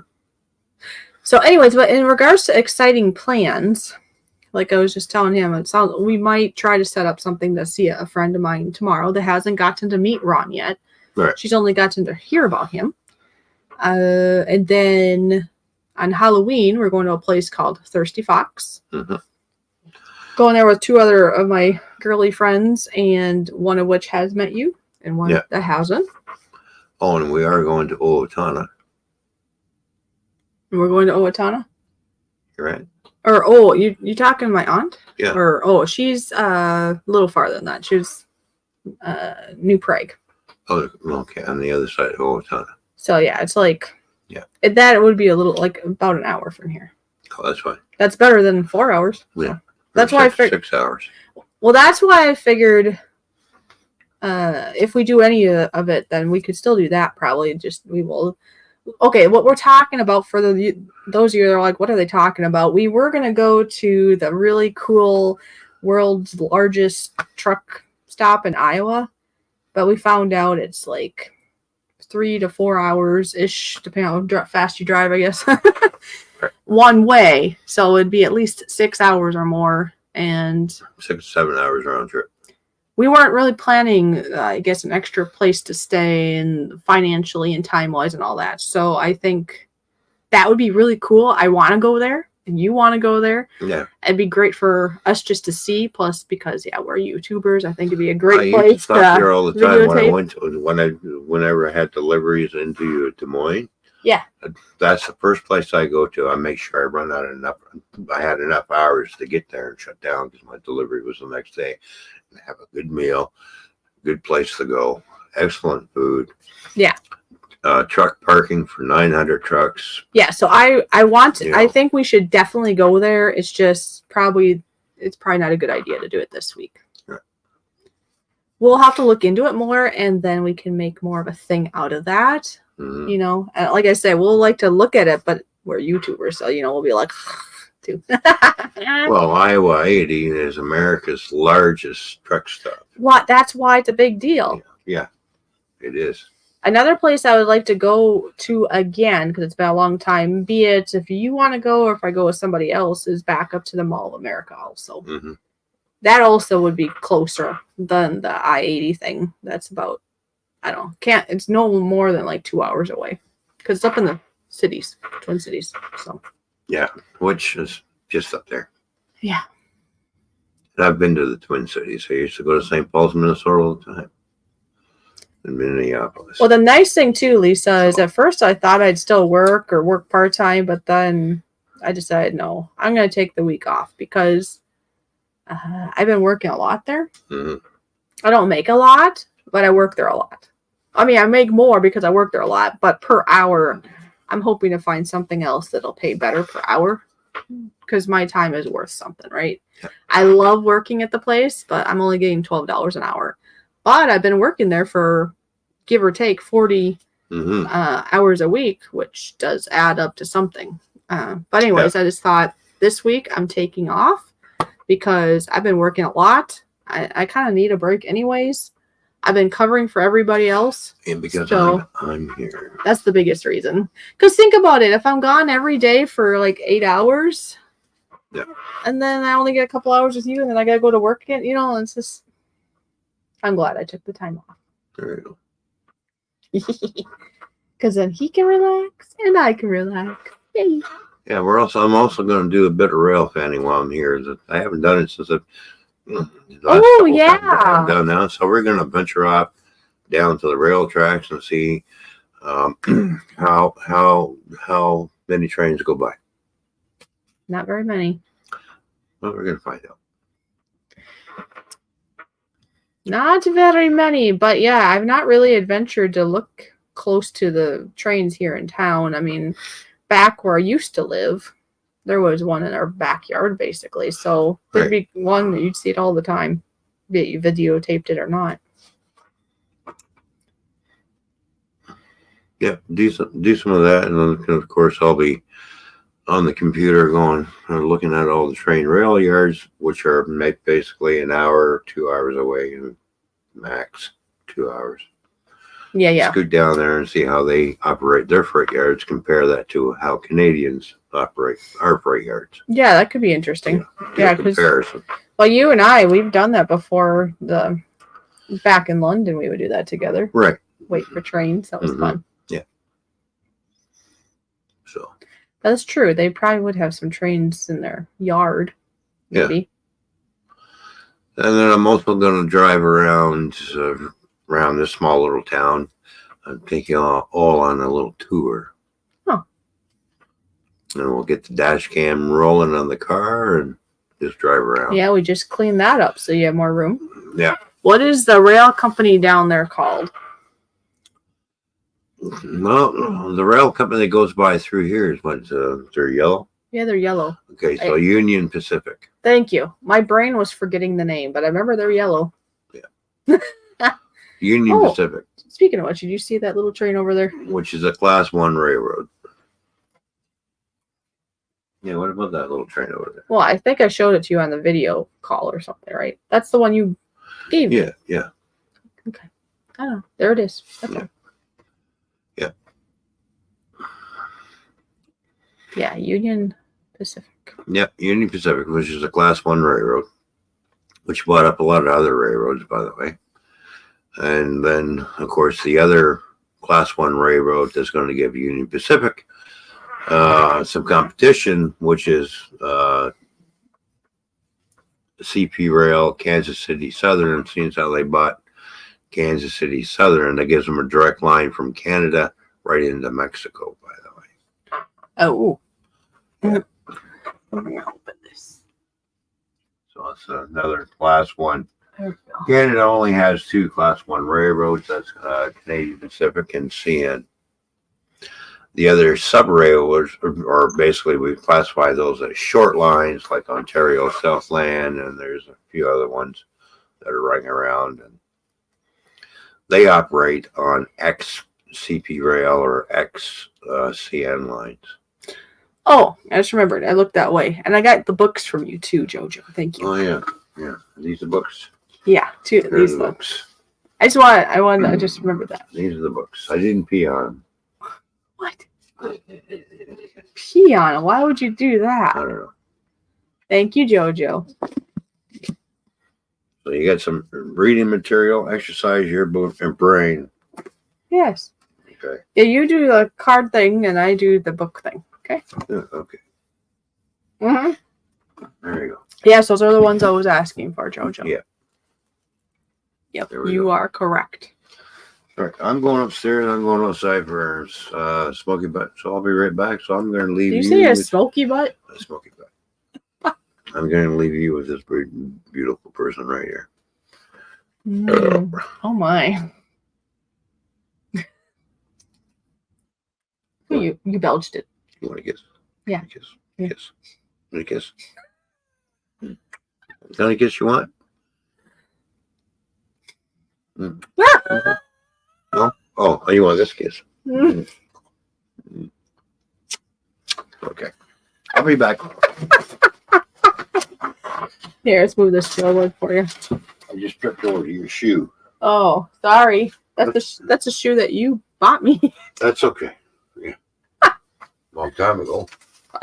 So anyways, but in regards to exciting plans, like I was just telling him, it sounds we might try to set up something to see a friend of mine tomorrow that hasn't gotten to meet Ron yet. Right. She's only gotten to hear about him. And then on Halloween, we're going to a place called Thirsty Fox. Mm-hmm. Going there with two other of my girly friends, and one of which has met you, and one that hasn't. Oh, and we are going to Owatonna. And we're going to Owatonna? You're right. Or, you talking to my aunt? Yeah. Or, she's a little farther than that. She's New Prague. Oh, okay, on the other side of Owatonna. So, yeah, it's like... Yeah. That would be a little, like, about an hour from here. Oh, that's fine. That's better than 4 hours. Yeah. That's why I figured. 6 hours. Well, that's why I figured if we do any of it, then we could still do that. Probably just we will. Okay, what we're talking about for those of you that are like, what are they talking about? We were gonna go to the really cool world's largest truck stop in Iowa, but we found out it's like 3 to 4 hours ish, depending on how fast you drive, I guess. One way, so it'd be at least 6 hours or more, and 6 7 hours round trip. we weren't really planning, I guess, an extra place to stay and financially and time wise and all that. So I think that would be really cool. I want to go there, and you want to go there. Yeah, It'd be great for us just to see. Plus, because we're YouTubers, I think it'd be a I great used to place stop here all the time when I videotape. went to, whenever I had deliveries into Des Moines. Yeah. That's the first place I go to. I make sure I run out enough. I had enough hours to get there and shut down because my delivery was the next day. And have a good meal, good place to go, excellent food. Yeah. Truck parking for 900 trucks. Yeah, so I want to, Yeah. I think we should definitely go there. It's just it's probably not a good idea to do it this week. Right. We'll have to look into it more, and then we can make more of a thing out of that. Mhm. You know, and like I said, we'll like to look at it, but we're YouTubers, so we'll be like, too. Well, Iowa 80 is America's largest truck stop. That's why it's a big deal. Yeah, it is. Another place I would like to go to again, because it's been a long time, be it if you want to go or if I go with somebody else, is back up to the Mall of America also. Mhm. That also would be closer than the I-80 thing. That's about, it's no more than like 2 hours away. Because it's up in the cities, Twin Cities. So Yeah, which is just up there. yeah. And I've been to the Twin Cities. I used to go to St. Paul's, Minnesota all the time. In Minneapolis. Well, the nice thing too, Lisa, is at first I thought I'd still work part-time, but then I decided, no, I'm going to take the week off because I've been working a lot there. Mhm. I don't make a lot, but I work there a lot. I mean, I make more because I work there a lot, but per hour, I'm hoping to find something else that'll pay better per hour because my time is worth something, right? Yeah. I love working at the place, but I'm only getting $12 an hour. But I've been working there for, give or take, 40 hours a week, which does add up to something. But anyways, I just thought this week I'm taking off because I've been working a lot. I kind of need a break anyways. I've been covering for everybody else. And because So- I'm here. That's the biggest reason. Because think about it. If I'm gone every day for like 8 hours, Yeah. and then I only get a couple hours with you, and then I got to go to work again, it's just, I'm glad I took the time off. There you go. Because then he can relax and I can relax. Yay. Yeah, I'm also going to do a bit of rail fanning while I'm here. I haven't done it since yeah. done now. So we're going to venture off down to the rail tracks and see how many trains go by. Not very many. Well, we're going to find out. Not very many, but yeah, I've not really adventured to look close to the trains here in town. I mean, back where I used to live, there was one in our backyard, basically. So there'd be one that you'd see it all the time, be it you videotaped it or not. Yeah, do some of that, and then of course I'll be on the computer going looking at all the train rail yards, which are basically an hour, 2 hours away, and max 2 hours. Yeah. Scoot down there and see how they operate their freight yards. Compare that to how Canadians operate our freight yards. Yeah, that could be interesting. Yeah, because comparison. well, you and we've done that before. Back in London, we would do that together. Right. Wait for trains. That was fun. Yeah. So. That's true. They probably would have some trains in their yard. Maybe. Yeah. And then I'm also going to drive around this small little town. I'm taking all on a little tour. Huh. And we'll get the dash cam rolling on the car and just drive around. Yeah, we just cleaned that up so you have more room. Yeah. What is the rail company down there called? No, the rail company that goes by through here is they're yellow. Yeah, they're yellow. Okay, so Union Pacific. Thank you. My brain was forgetting the name, but I remember they're yellow. Union Oh. Pacific, Speaking of which, did you see that little train over there? which is a Class 1 railroad. Yeah, what about that little train over there? Well, I think I showed it to you on the video call or something, right? That's the one you gave me. Yeah. Okay. I don't know. There it is. That's Yeah. all. Yeah. Yeah, Union Pacific. Yep, Union Pacific, which is a Class 1 railroad, which bought up a lot of other railroads, by the way. And then, of course, the other Class 1 railroad that's going to give Union Pacific some competition, which is CP Rail, Kansas City Southern. Seeing as how they bought Kansas City Southern, that gives them a direct line from Canada right into Mexico, by the way. Oh. Yeah. Let me open this. So it's another Class 1. There we go. Canada only has 2 Class 1 railroads. That's Canadian Pacific and CN. The other sub-railroads are basically, we classify those as short lines, like Ontario Southland, and there's a few other ones that are running around. And they operate on ex-CP Rail or ex-CN lines. Oh, I just remembered. I looked that way. And I got the books from you too, Jojo. Thank you. Oh, yeah. These are books. Yeah, two They're these the books. I just remembered that. These are the books. I didn't pee on them. What? Pee on it. Why would you do I that? don't know. Thank you, Jojo. So you got some reading material, exercise your brain. Yes. Okay. Yeah, you do the card thing and I do the book thing. Okay. Yeah, okay. Mm-hmm. There you go. Yes, those are the ones I was asking for, Jojo. Yeah. Yep. There we You go. are correct. All right. I'm going upstairs. I'm going outside for Smoky Butt. So I'll be right back. So I'm going to leave Did you. you say a with smoky butt? a Smoky Butt. I'm going to leave you with this beautiful person right here. Oh my. You belched it. You want to kiss? Yeah. Kiss. Yeah. Kiss. Want to kiss? Is that any kiss you want? No? Oh, you want this kiss? Okay. I'll be back. Here, let's move this forward for you. I just tripped over your shoe. Oh, sorry. That's a shoe that you bought me. That's okay. Yeah. Long time ago.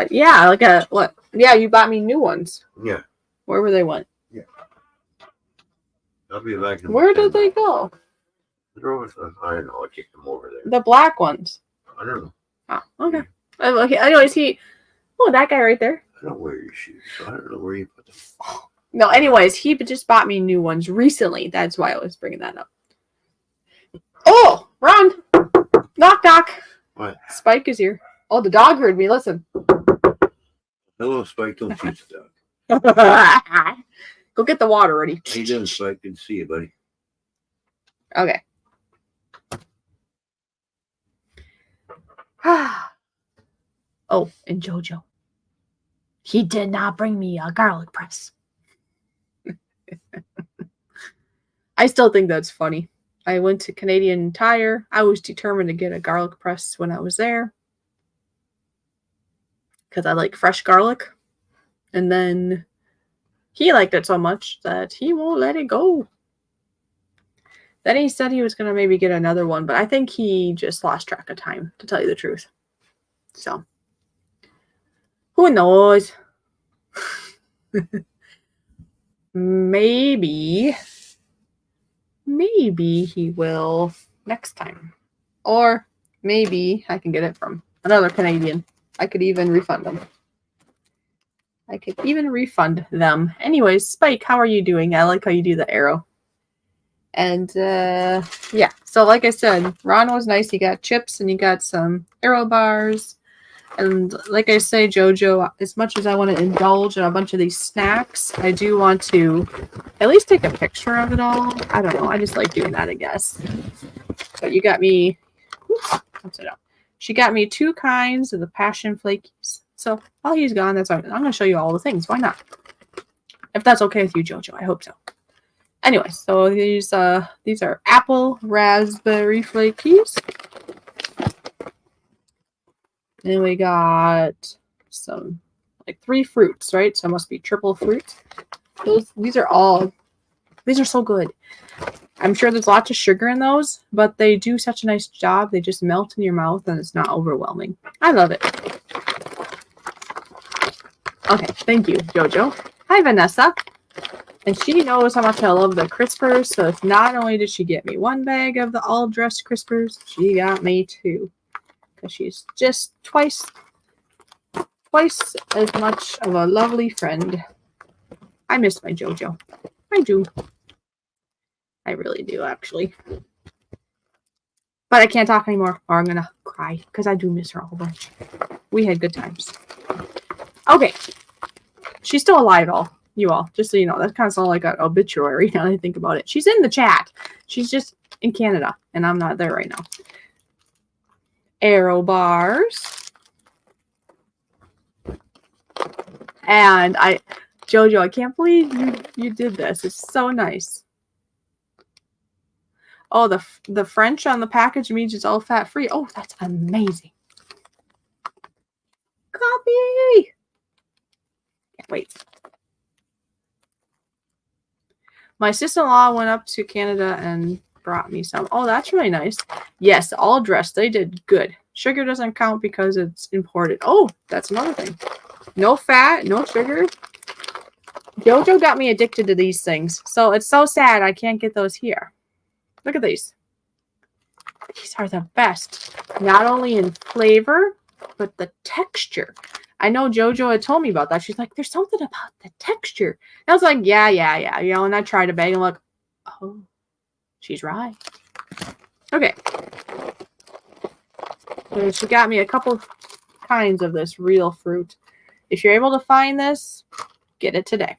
Yeah, like a what? Yeah, you bought me new ones. Yeah. Wherever they went. I'll be back. Where did they go? I don't know. I kicked them over there. The black ones. I don't know. Oh, okay. Okay. Anyways, that guy right there. I don't wear your shoes, so I don't know where you put them. No, anyways, he just bought me new ones recently. That's why I was bringing that up. Oh, run! Knock, knock. What? Spike is here. Oh, the dog heard me. Listen. Hello, Spike. Don't shoot the dog. Go get the water ready. How you doing, Spike? Good to see you, buddy. Okay. Oh, and Jojo. He did not bring me a garlic press. I still think that's funny. I went to Canadian Tire. I was determined to get a garlic press when I was there. Because I like fresh garlic. And then he liked it so much that he won't let it go. Then he said he was going to maybe get another one, but I think he just lost track of time, to tell you the truth. So, who knows? Maybe he will next time. Or maybe I can get it from another Canadian. I could even refund them. Anyways, Spike, how are you doing? I like how you do the arrow. And yeah, so like I said, Ron was nice. He got chips and he got some arrow bars. And like I say, Jojo, as much as I want to indulge in a bunch of these snacks, I do want to at least take a picture of it all. I don't know. I just like doing that, I guess. But you got me, upside down. She got me 2 kinds of the Passion Flakies. So while he's gone, that's all. I'm going to show you all the things. Why not? If that's okay with you, Jojo, I hope so. Anyway, so these are apple raspberry flakies. Then we got some like 3 fruits, right? So it must be triple fruit. These are so good. I'm sure there's lots of sugar in those, but they do such a nice job. They just melt in your mouth and it's not overwhelming. I love it. Okay, thank you, Jojo. Hi, Vanessa. And she knows how much I love the crispers, so it's not only did she get me 1 bag of the all-dressed crispers, she got me 2. Because she's just twice as much of a lovely friend. I miss my Jojo. I do. I really do, actually. But I can't talk anymore, or I'm going to cry, because I do miss her a whole bunch. We had good times. Okay. She's still alive, you all. Just so you know, that kind of sounds like an obituary now that I think about it. She's in the chat. She's just in Canada, and I'm not there right now. Aero bars. And Jojo, I can't believe you did this. It's so nice. Oh, the French on the package means it's all fat free. Oh, that's amazing. Copy. Can't wait. My sister-in-law went up to Canada and brought me some. Oh, that's really nice. Yes, all dressed. They did good. Sugar doesn't count because it's imported. Oh, that's another thing. No fat, no sugar. Jojo got me addicted to these things. So it's so sad I can't get those here. Look at these. These are the best. Not only in flavor, but the texture. I know Jojo had told me about that. She's like, there's something about the texture. And I was like, yeah. You know, and I tried a bag and I'm like, oh, she's right. Okay. So she got me a couple kinds of this real fruit. If you're able to find this, get it today.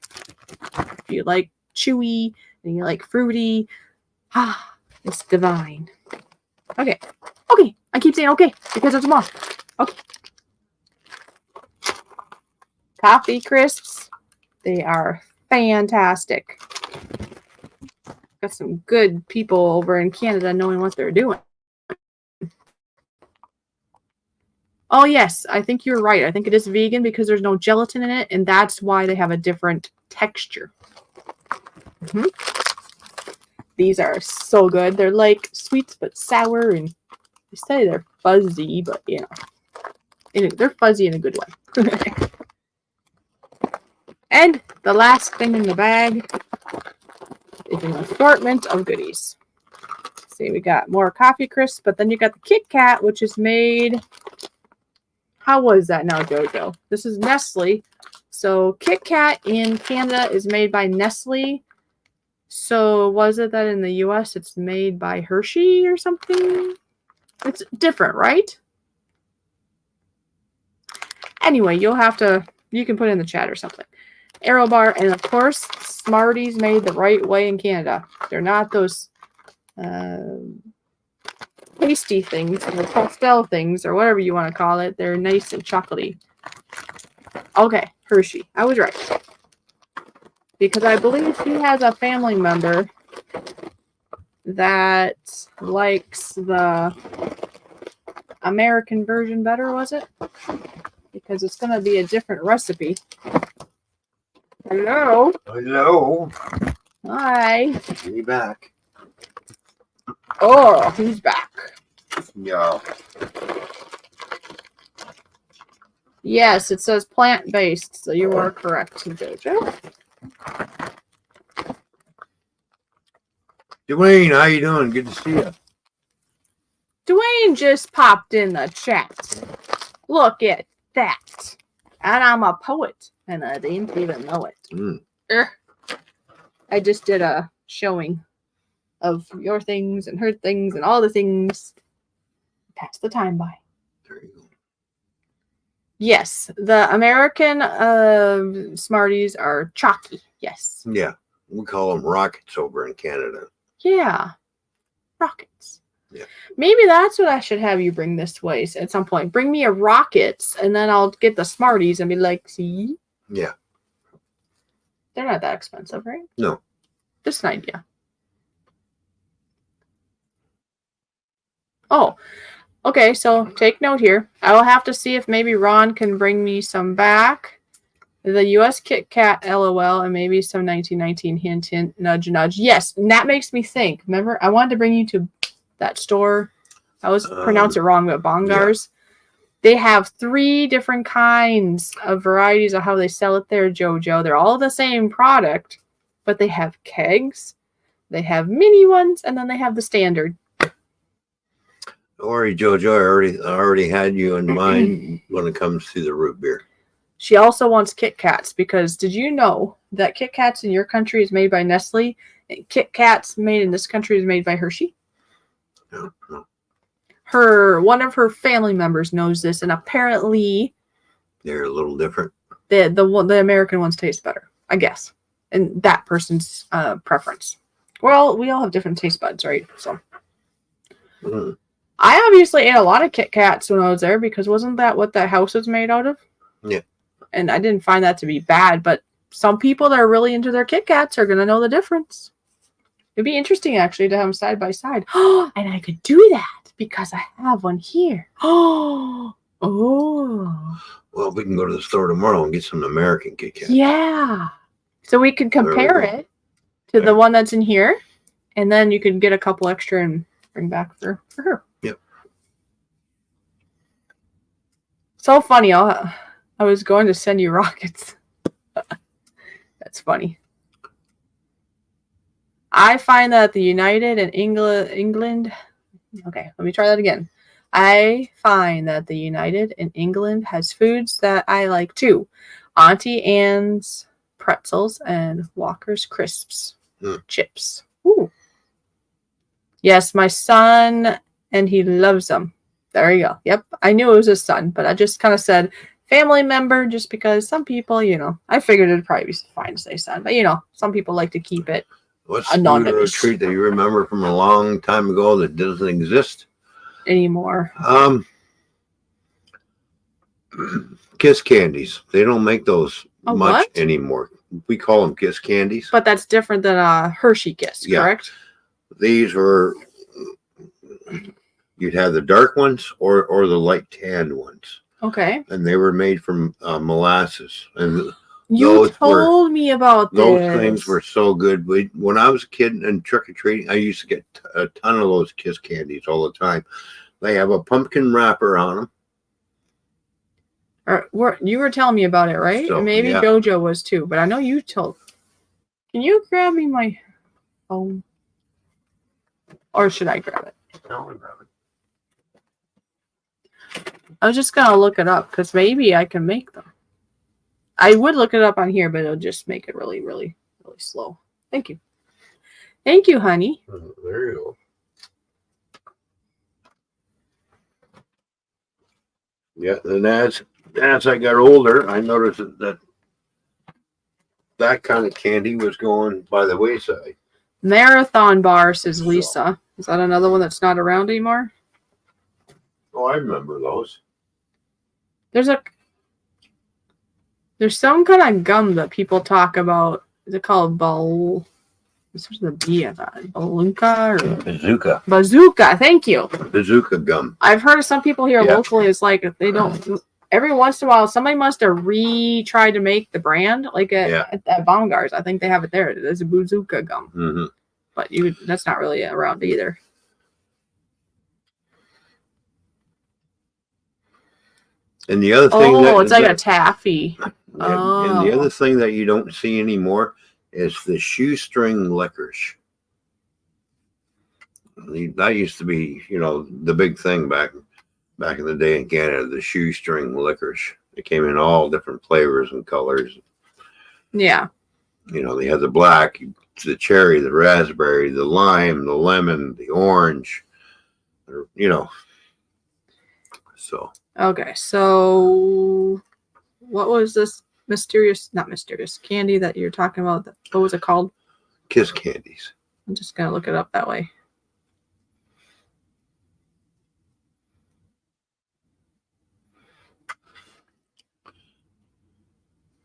If you like chewy and you like fruity, it's divine. Okay. Okay. I keep saying okay because it's mom. Okay. Coffee crisps. They are fantastic. Got some good people over in Canada knowing what they're doing. Oh, yes. I think you're right. I think it is vegan because there's no gelatin in it, and that's why they have a different texture. Mm-hmm. These are so good. They're like sweet but sour, and they say they're fuzzy, but you know, they're fuzzy in a good way. And the last thing in the bag is an assortment of goodies. See, we got more coffee crisps, but then you got the Kit Kat, which is made. How was that now, Jojo? This is Nestle. So Kit Kat in Canada is made by Nestle. So was it that in the US it's made by Hershey or something? It's different, right? Anyway, you can put it in the chat or something. Aero bar, and of course, Smarties made the right way in Canada. They're not those pasty things, or pastel things, or whatever you want to call it. They're nice and chocolatey. Okay, Hershey. I was right. Because I believe he has a family member that likes the American version better, was it? Because it's going to be a different recipe. Hello? Hello. Hi. Be back. Oh, he's back. Yeah. Yes, it says plant-based, so you are correct, Jojo. Dwayne, how you doing? Good to see you. Dwayne just popped in the chat. Look at that. And I'm a poet, and I didn't even know it. I just did a showing of your things and her things and all the things. Pass the time by. There you go. Yes, the American Smarties are chalky. Yes. Yeah, we call them rockets over in Canada. Yeah. Rockets. Yeah. Maybe that's what I should have you bring this way at some point. Bring me a Rockets, and then I'll get the Smarties and be like, see? Yeah. They're not that expensive, right? No. Just an idea. Oh, okay. So take note here. I will have to see if maybe Ron can bring me some back. The U.S. Kit Kat, LOL, and maybe some 1919 hint, hint, nudge, nudge. Yes, and that makes me think. Remember, I wanted to bring you to that store. I always pronounce it wrong, but Bongars. Yeah. They have 3 different kinds of varieties of how they sell it there, JoJo. They're all the same product, but they have kegs, they have mini ones, and then they have the standard. Don't worry, JoJo. I already had you in mind when it comes to the root beer. She also wants Kit Kats because did you know that Kit Kats in your country is made by Nestle and Kit Kats made in this country is made by Hershey? No. One of her family members knows this, and apparently they're a little different. The American ones taste better, I guess, and that person's preference. Well, we all have different taste buds, right? So I obviously ate a lot of Kit Kats when I was there because wasn't that what that house was made out of? Yeah. And I didn't find that to be bad, but some people that are really into their Kit Kats are going to know the difference. It'd be interesting, actually, to have them side by side. Oh, and I could do that because I have one here. Oh. Well, we can go to the store tomorrow and get some American Kit Kats. Yeah. So we could compare it to the one that's in here, and then you could get a couple extra and bring back for her. Yep. So funny. I was going to send you Rockets. That's funny. I find that the United and England. Okay, let me try that again. I find that the United in England has foods that I like too. Auntie Anne's pretzels and Walker's crisps. Chips. Ooh. Yes, my son, and he loves them. There you go. Yep, I knew it was his son, but I just kind of said family member just because some people, I figured it'd probably be fine to say son, but some people like to keep it. What's the food or a treat that you remember from a long time ago that doesn't exist anymore? Kiss candies. They don't make those much anymore. We call them Kiss candies. But that's different than a Hershey Kiss, correct? These were, you'd have the dark ones or the light tanned ones. Okay. And they were made from molasses. And you told me about this. Those things were so good. When I was a kid and trick-or-treating, I used to get a ton of those Kiss candies all the time. They have a pumpkin wrapper on them. You were telling me about it, right? So, maybe JoJo was too, but I know you told. Can you grab me my phone? Or should I grab it? No, I'll grab it. I was just going to look it up because maybe I can make them. I would look it up on here, but it'll just make it really, really, really slow. Thank you. Thank you, honey. There you go. Yeah, and as I got older, I noticed that kind of candy was going by the wayside. Marathon Bar, says Lisa. Is that another one that's not around anymore? Oh, I remember those. There's some kind of gum that people talk about. Is it called what's the B of that? Balunka or Bazooka? Bazooka. Thank you. Bazooka gum. I've heard of some people here locally. It's like they don't. Every once in a while, somebody must have tried to make the brand, like at Bongars. I think they have it there. There's a Bazooka gum, but that's not really around either. And the other thing, it's like a taffy. And the other thing that you don't see anymore is the shoestring licorice. That used to be, the big thing back in the day in Canada, the shoestring licorice. It came in all different flavors and colors. Yeah. They had the black, the cherry, the raspberry, the lime, the lemon, the orange, so. Okay, so what was this not mysterious candy that you're talking about? What was it called? Kiss candies. I'm just going to look it up that way.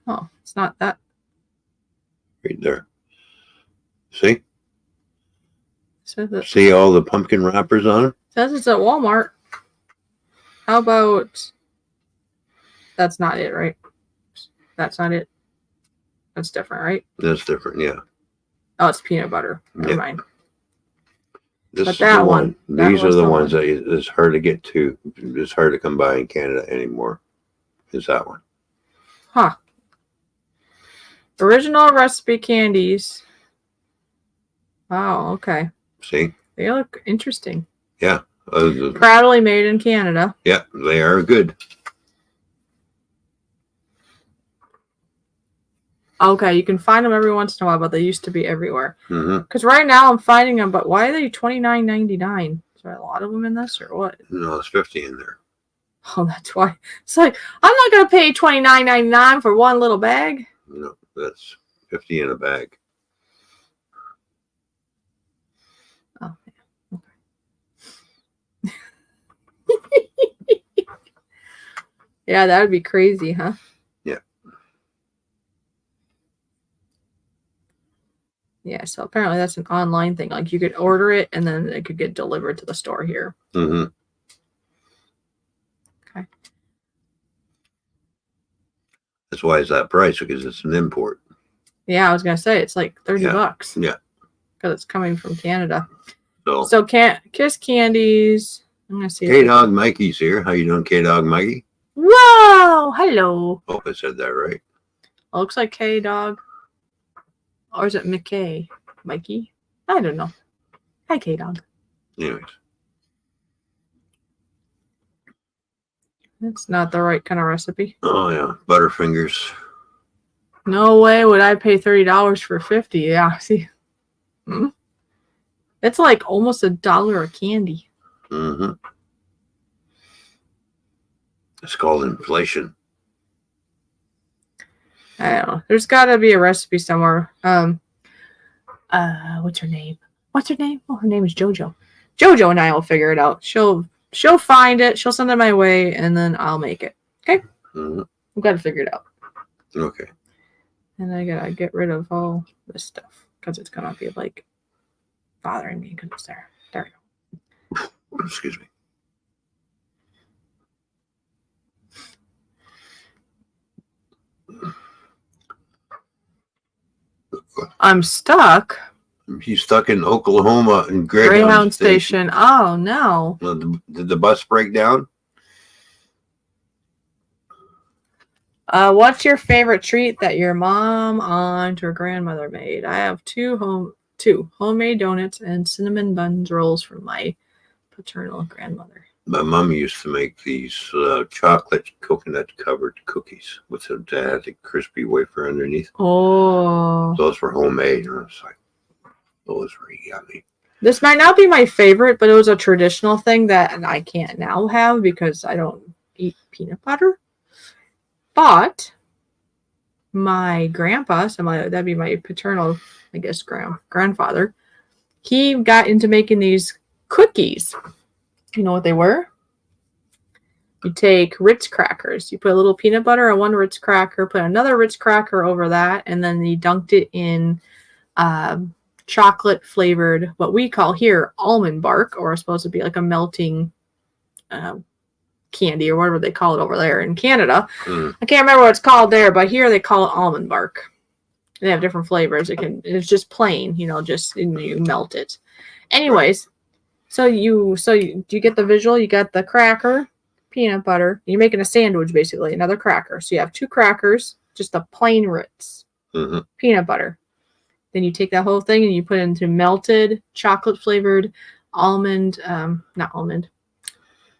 Oh, it's not that. Right there. See? Says See all the pumpkin wrappers on them? it's at Walmart. How about? That's not it, right? That's not it. That's different, right? That's different, yeah. Oh, it's peanut butter. Never Yeah. mind. This But is that the one- that These are was the the ones one. that it's hard to get to. It's hard to come by in Canada anymore. Is that one? Huh. Original recipe candies. Wow, okay. See? They look interesting. Yeah. Proudly made in Canada. Yeah, they are good. Okay, you can find them every once in a while, but they used to be everywhere. Mm-hmm. Because right now I'm finding them, but why are they $29.99? Is there a lot of them in this or what? No, it's 50 in there. Oh, that's why. It's like, I'm not going to pay $29.99 for one little bag. No, that's 50 in a bag. Oh, yeah. Okay. Yeah, that would be crazy, huh? Yeah. Yeah, so apparently that's an online thing. Like you could order it and then it could get delivered to the store here. Mm-hmm. Okay. That's why it's that price, because it's an import. Yeah, I was gonna say it's like $30. Yeah. Because it's coming from Canada. So, So Kiss Candies. I'm gonna see. K-Dog Mikey's here. How you doing, K-Dog Mikey? Whoa! Hello. Hope I said that right. Looks like K-Dog. Or is it McKay? Mikey? I don't know. Hi, K-Dog. Anyways. That's not the right kind of recipe. Oh, yeah. Butterfingers. No way would I pay $30 for 50. Yeah, see. It's like almost $1 a candy. Mm-hmm. It's called inflation. I don't know. There's got to be a recipe somewhere. What's her name? What's her name? Oh, her name is JoJo. JoJo and I will figure it out. She'll find it. She'll send it my way, and then I'll make it. Okay. Mm-hmm. I've got to figure it out. Okay. And I gotta get rid of all this stuff because it's gonna be like bothering me because it's there. There we go. Excuse me. I'm stuck. He's stuck in Oklahoma in Greyhound Station. Oh no. Did the bus break down? What's your favorite treat that your mom, aunt, or grandmother made? I have two homemade donuts and cinnamon buns rolls from my paternal grandmother. My mom used to make these chocolate coconut covered cookies with a crispy wafer underneath. Oh. Those were homemade. And I was like, those were yummy. This might not be my favorite, but it was a traditional thing that I can't now have because I don't eat peanut butter. But my grandpa, that'd be my paternal, I guess, grandfather, he got into making these cookies. You know what they were? You take Ritz crackers. You put a little peanut butter on one Ritz cracker, put another Ritz cracker over that, and then you dunked it in chocolate flavored, what we call here almond bark, or supposed to be like a melting candy or whatever they call it over there in Canada. I can't remember what it's called there, but here they call it almond bark. They have different flavors. It's just plain, just you melt it. Anyways, so you get the visual. You got the cracker, peanut butter. You're making a sandwich basically, another cracker. So you have two crackers, just a plain Ritz, peanut butter. Then you take that whole thing and you put it into melted chocolate flavored almond, not almond.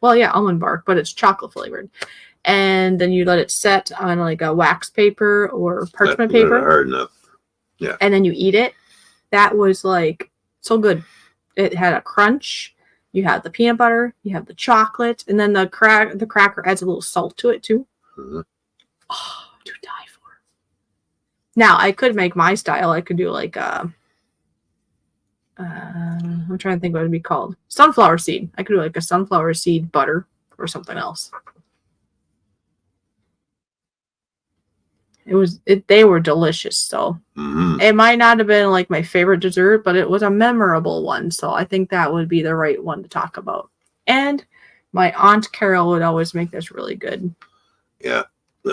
Well, yeah, almond bark, but it's chocolate flavored. And then you let it set on like a wax paper or parchment paper. Hard enough. Yeah. And then you eat it. That was like so good. It had a crunch. You have the peanut butter. You have the chocolate, and then the cracker adds a little salt to it too. Oh, to die for. Now I could make my style. I could do like I'm trying to think what it'd be called. Sunflower seed. I could do like a sunflower seed butter or something else. They were delicious. So Mm-hmm. it might not have been like my favorite dessert, but it was a memorable one. So I think that would be the right one to talk about. And my Aunt Carol would always make this really good. Yeah.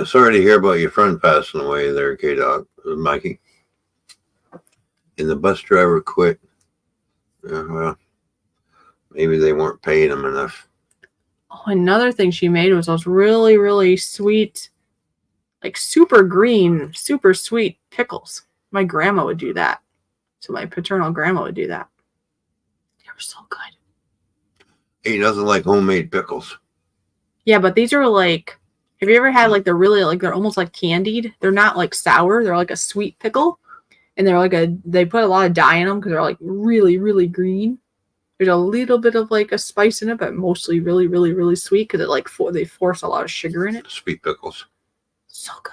Sorry to hear about your friend passing away there, K-Dog, Mikey. And the bus driver quit. Well, maybe they weren't paying him enough. Oh, another thing she made was those really, really sweet, like super green, super sweet pickles. My grandma would do that. So my paternal grandma would do that. They were so good. He doesn't like homemade pickles. Yeah, but these are like, have you ever had like they're really like, they're almost like candied. They're not like sour. They're like a sweet pickle. And they're like they put a lot of dye in them because they're like really, really green. There's a little bit of like a spice in it, but mostly really, really, really sweet because it like they force a lot of sugar in it. Sweet pickles. So good.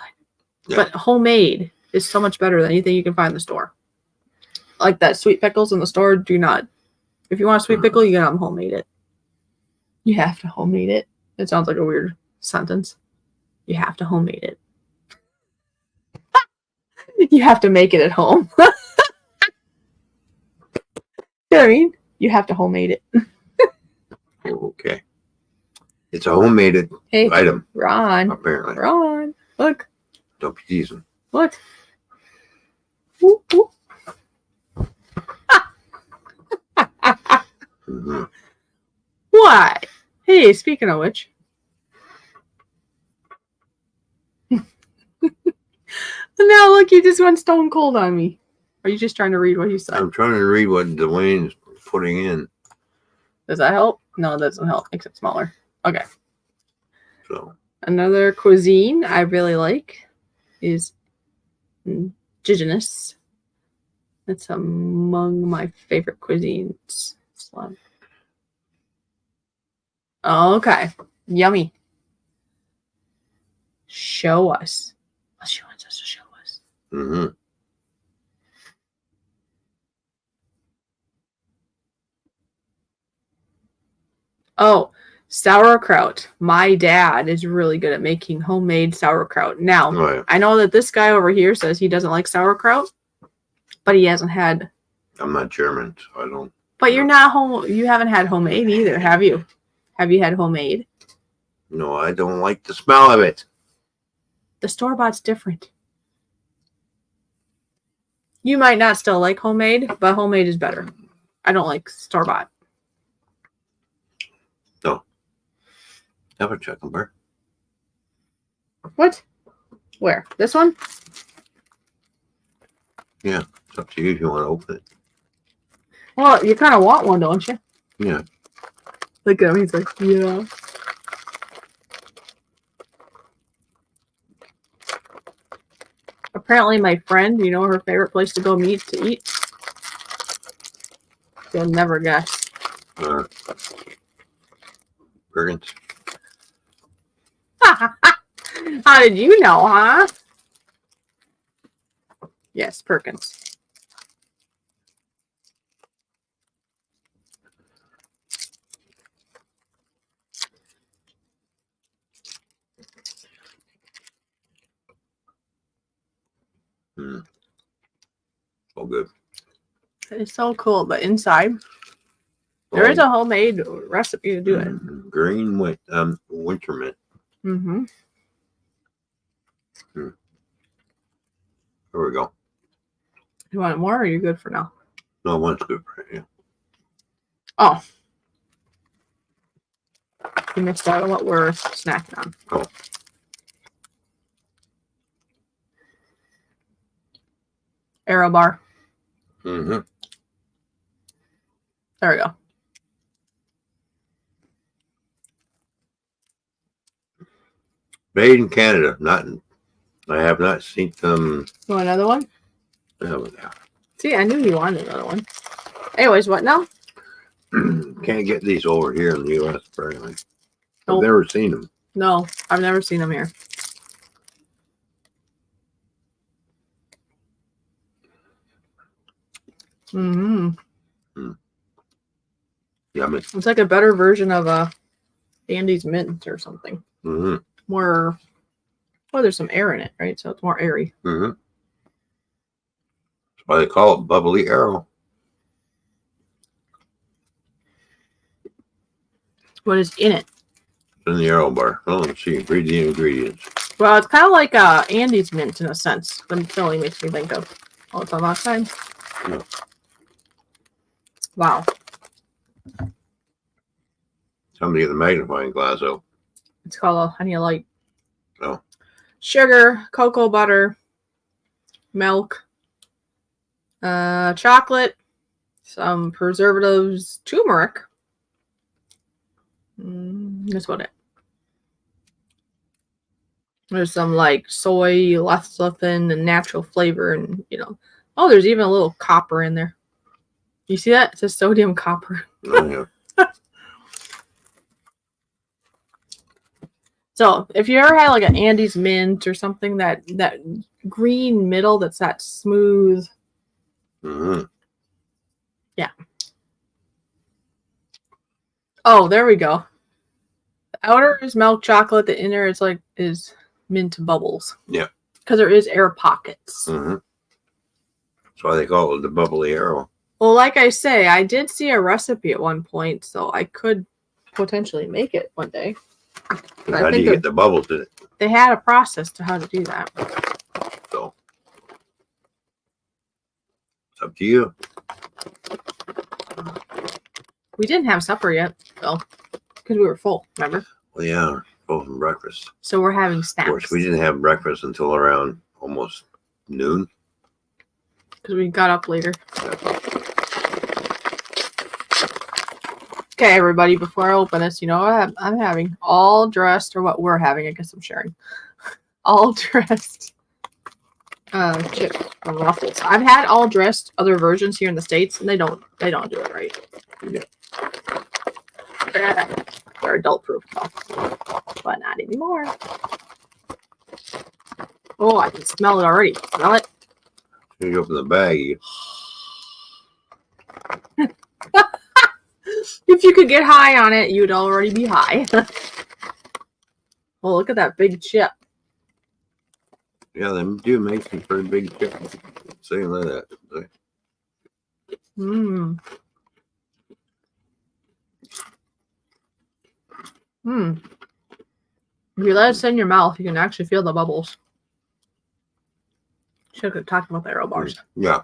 Yeah. But homemade is so much better than anything you can find in the store. Like that sweet pickles in the store, do not. If you want a sweet pickle, you gotta homemade it. You have to homemade it. It sounds like a weird sentence. You have to homemade it. You have to make it at home. You know what I mean? You have to homemade it. Okay. It's a homemade Hey, item, Ron. apparently. Ron. Look. Don't be teasing. What? Whoop, whoop. Mm-hmm. What? Hey, speaking of which. Now look, you just went stone cold on me. Are you just trying to read what you said? I'm trying to read what Dwayne's putting in. Does that help? No, it doesn't help. Makes it smaller. Okay. So Another cuisine I really like is indigenous. It's among my favorite cuisines. Okay. Yummy. Show us. What she wants us to show us. mm-hmm. Oh, sauerkraut. My dad is really good at making homemade sauerkraut. Now, Oh, yeah. I know that this guy over here says he doesn't like sauerkraut, but he hasn't had. I'm not German, so I don't. But you're not home. You haven't had homemade either, have you? Have you had homemade? No, I don't like the smell of it. The store-bought's different. You might not still like homemade, but homemade is better. I don't like store-bought. No. Have a chicken bar. What? Where? This one? Yeah, it's up to you if you want to open it. Well, you kind of want one, don't you? Yeah. Look at him. He's like, yeah. Apparently, my friend, you know her favorite place to go meet to eat? You'll never guess. Perkins. How did you know, huh? Yes, Perkins. So good. It's so cool. But inside, there is a homemade recipe to do it. Green winter mint. Mm-hmm. There we go. You want more, or are you good for now? No, one's good for you. Oh. You missed out on what we're snacking on. Oh. Aero bar. Mm-hmm. There we go. Made in Canada. I have not seen them. You want another one? Yeah. See, I knew you wanted another one. Anyways, what now? Can't get these over here in the U.S. apparently. I've Nope. never seen them. No, I've never seen them here. Mm-hmm. Yummy. It's like a better version of Andy's Mint or something. Mm-hmm. More Well, there's some air in it, right? So it's more airy. Mm-hmm. That's why they call it bubbly arrow. What is in it? It's in the arrow bar. Oh, let's see. Read the ingredients. Well, it's kind of like Andy's mint in a sense. The filling makes me think of. Oh, it's on that side. Yeah. Wow. Somebody get the magnifying glass out. It's called a Honey Light. Oh. Sugar, cocoa butter, milk, chocolate, some preservatives, turmeric. That's what it. There's some like soy lecithin and natural flavor, and oh, there's even a little copper in there. You see that? It says sodium copper. Oh, yeah. So if you ever had like an Andy's mint or something, that green middle that's that smooth. Mm-hmm. Yeah. Oh, there we go. The outer is milk chocolate. The inner is mint bubbles. Yeah. Because there is air pockets. Mm-hmm. That's why they call it the bubbly arrow. Well, like I say, I did see a recipe at one point, so I could potentially make it one day. But How do you get the bubbles in it? They had a process to how to do that. So it's up to you. We didn't have supper yet, though, because we were full, remember? Well, yeah, both from breakfast. So we're having Of snacks. course, we didn't have breakfast until around almost noon. Because we got up later. Okay, everybody, before I open this, you know what I'm having? All dressed, or what we're having, I guess I'm sharing. All dressed chips from Ruffles. I've had all dressed other versions here in the States, and they don't do it right. Yeah. They're adult proof, though. But not anymore. Oh, I can smell it already. Smell it? When you open the bag, you If you could get high on it, you'd already be high. Oh, look at that big chip. yeah, they do make some pretty big chips. Saying that. Mmm. Mmm. If you let it sit in your mouth, you can actually feel the bubbles. Should have talked about the arrow bars. Yeah.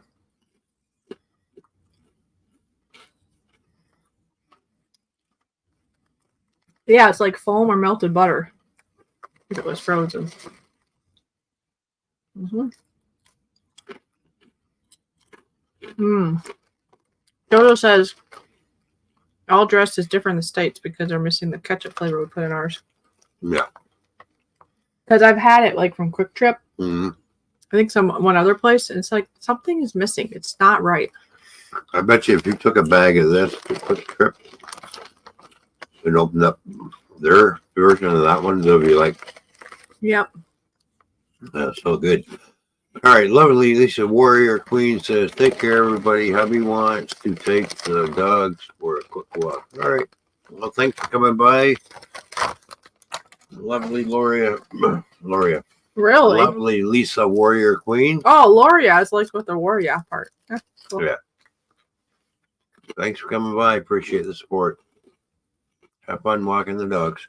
Yeah, it's like foam or melted butter. If it was frozen. Mmm. Dodo says all dressed is different in the States because they're missing the ketchup flavor we put in ours. Yeah. Because I've had it like from Quick Trip. Mm-hmm. I think one other place, and it's like something is missing. It's not right. I bet you if you took a bag of this to Quick Trip and opened up their version of that one, they'll be like, Yep. that's so good. All right, lovely Lisa Warrior Queen says, take care, everybody. Hubby wants to take the dogs for a quick walk. All right. Well, thanks for coming by. Lovely Loria. Really? Lovely Lisa Warrior Queen. Oh, Loria is like with the Warrior part. Yeah, cool. Yeah. Thanks for coming by. Appreciate the support. Have fun walking the dogs.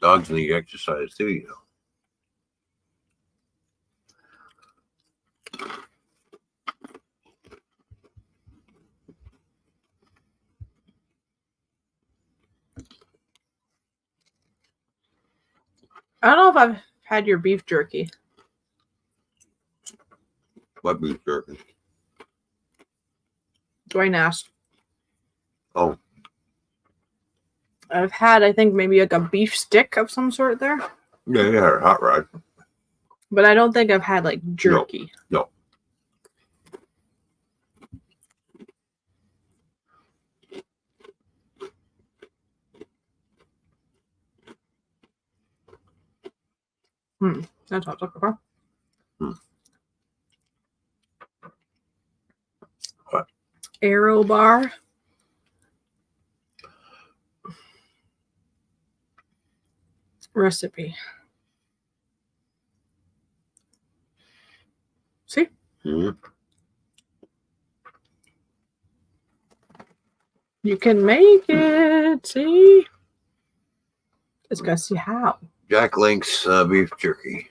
Dogs need exercise too, you know. I don't know if I've had your beef jerky. What beef jerky? Dwayne asked. Oh, I've had, I think, maybe like a beef stick of some sort there. yeah, hot rod. But I don't think I've had like jerky. No. That's what I was looking for. What? Arrow bar. recipe. See? Mhm. You can make it. See? Just gotta see how. Jack Link's beef jerky.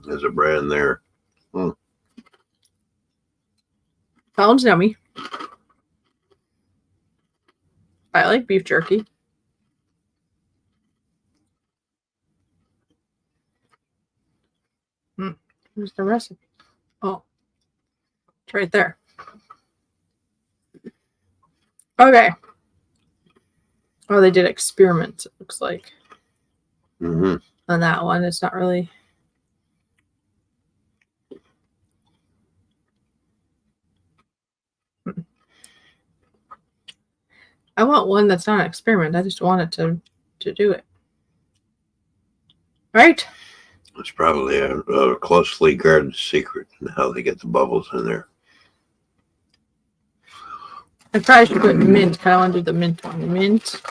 There's a brand there. Sounds yummy. I like beef jerky. Here's the recipe. Oh, it's right there. Okay. Oh, they did experiments, it looks like. Mm-hmm. On that one, it's not really. I want one that's not an experiment. I just want it to do it. Right? It's probably a closely guarded secret in how they get the bubbles in there. I probably should put mint. I want to do the mint one. Mint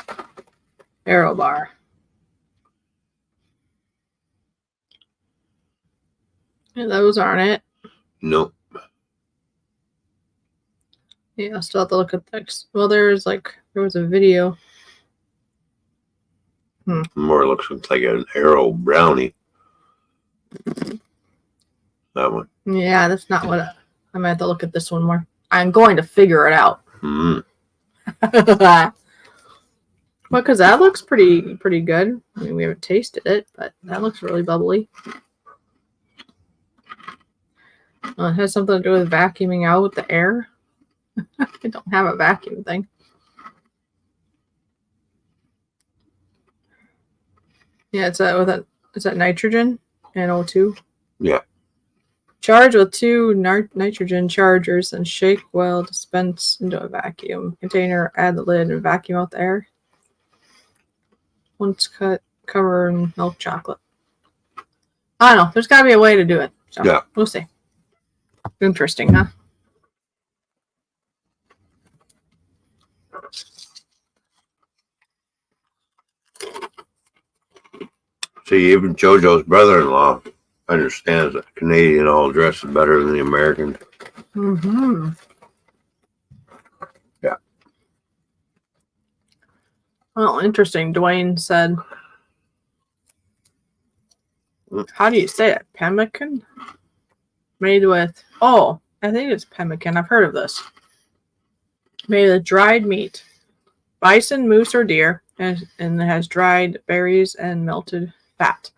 Aero bar. Yeah, those aren't it. Nope. Yeah, I'll still have to look at this. Well, there was a video. More looks like an Aero brownie. That one. Yeah, that's not what I might have to look at this one more. I'm going to figure it out. Mm. Well, because that looks pretty good. I mean, we haven't tasted it, but that looks really bubbly. It has something to do with vacuuming out the air. I don't have a vacuum thing. Yeah, it's that nitrogen and O2. Yeah. Charge with 2 nitrogen chargers and shake well. Dispense into a vacuum container. Add the lid and vacuum out the air. Once cut, cover in milk chocolate. I don't know. There's got to be a way to do it. So Yeah. We'll see. Interesting, huh? See, even JoJo's brother-in-law understands that Canadian all dress is better than the American. Mm-hmm. Yeah. Well, interesting. Dwayne said, how do you say it? Pemmican? Made with, I think it's pemmican. I've heard of this. Made with dried meat. Bison, moose, or deer. And it has dried berries and melted fat.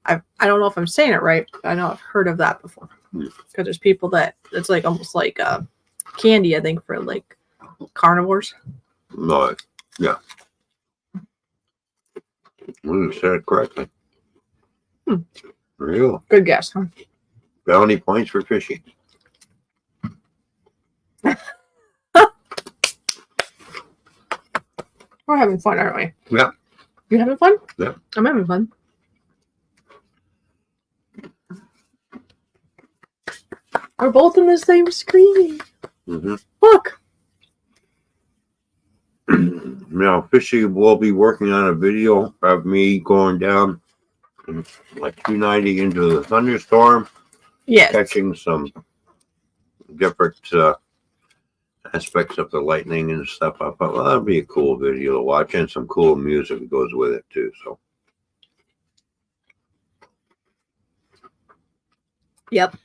I don't know if I'm saying it right, but I know I've heard of that before. Because there's people that, it's like almost like candy, I think, for like carnivores. No, yeah. You said it correctly. Real. Good guess, huh? Bounty points for fishing. We're having fun, aren't we? Yeah. You having fun? Yeah. I'm having fun. We're both in the same screen. Mm-hmm. Look. Now, Fishy will be working on a video of me going down like 290 into the thunderstorm, Yes. catching some different aspects of the lightning and stuff. I thought, well, that'd be a cool video to watch, and some cool music that goes with it too. So, Yep.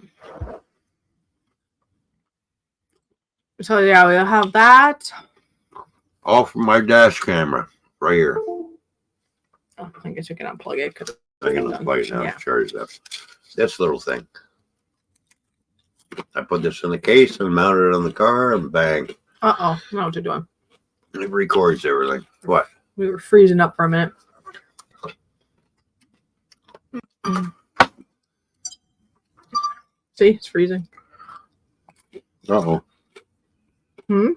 So yeah, we'll have that. all from my dash camera right here. Oh, I guess we can unplug it because I can unplug it now. Yeah. Charge that. This little thing. I put this in the case and mounted it on the car, and bang, I know what you're doing. it records everything. What? We were freezing up for a minute. See, it's freezing. Uh-oh. Hmm?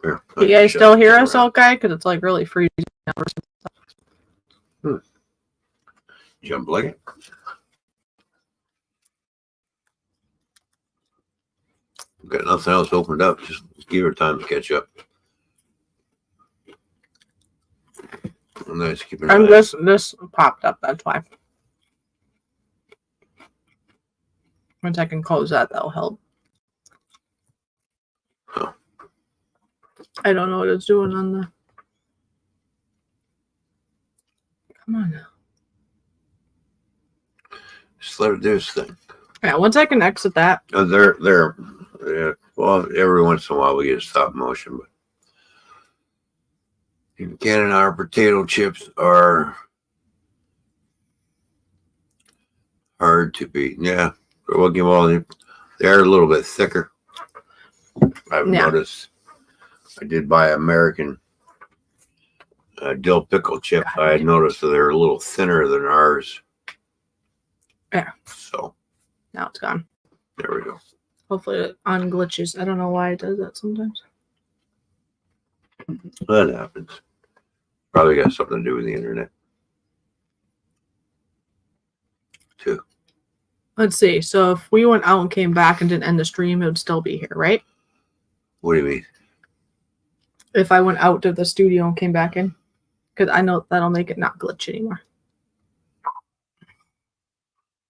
Here, You guys still hear us okay? Because it's like really freezing. Jump like it. Got nothing else opened up. Just give her time to catch up. Nice. Keep an And eye. this popped up. That's why. Once I can close that, that'll help. Huh. I don't know what it's doing on the. Come on now. Just let it do its thing. Yeah, once I can exit that. Yeah, well, every once in a while we get a stop motion, but Cannon our potato chips are hard to beat. Yeah, we'll give all they're a little bit thicker. I've Yeah. noticed. I did buy American dill pickle chip. I had noticed that they're a little thinner than ours. Yeah. So Now it's gone. there we go. Hopefully it unglitches. I don't know why it does that sometimes. That happens. Probably got something to do with the internet too. Let's see. So if we went out and came back and didn't end the stream, it would still be here, right? What do you mean? If I went out to the studio and came back in. Because I know that'll make it not glitch anymore.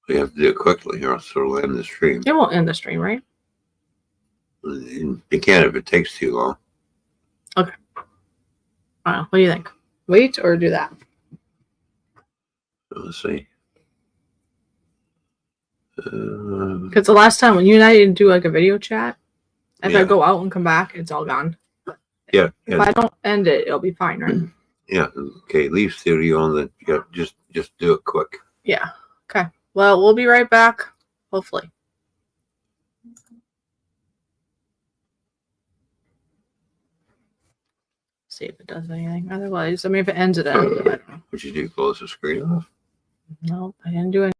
We have to do it quickly or else it'll end the stream. It won't end the stream, right? You can if it takes too long. Okay. I don't know. What do you think? Wait or do that? Let's see. Because the last time when you and I didn't do like a video chat, if I go out and come back, it's all gone. Yeah. If I don't end it, it'll be fine, right? Yeah. Okay. Leave studio and then just do it quick. Yeah. Okay. Well, we'll be right back. Hopefully. See if it does anything. Otherwise, I mean, if it ends, it ends. I don't know. What you do? Close the screen off? No, I didn't do anything.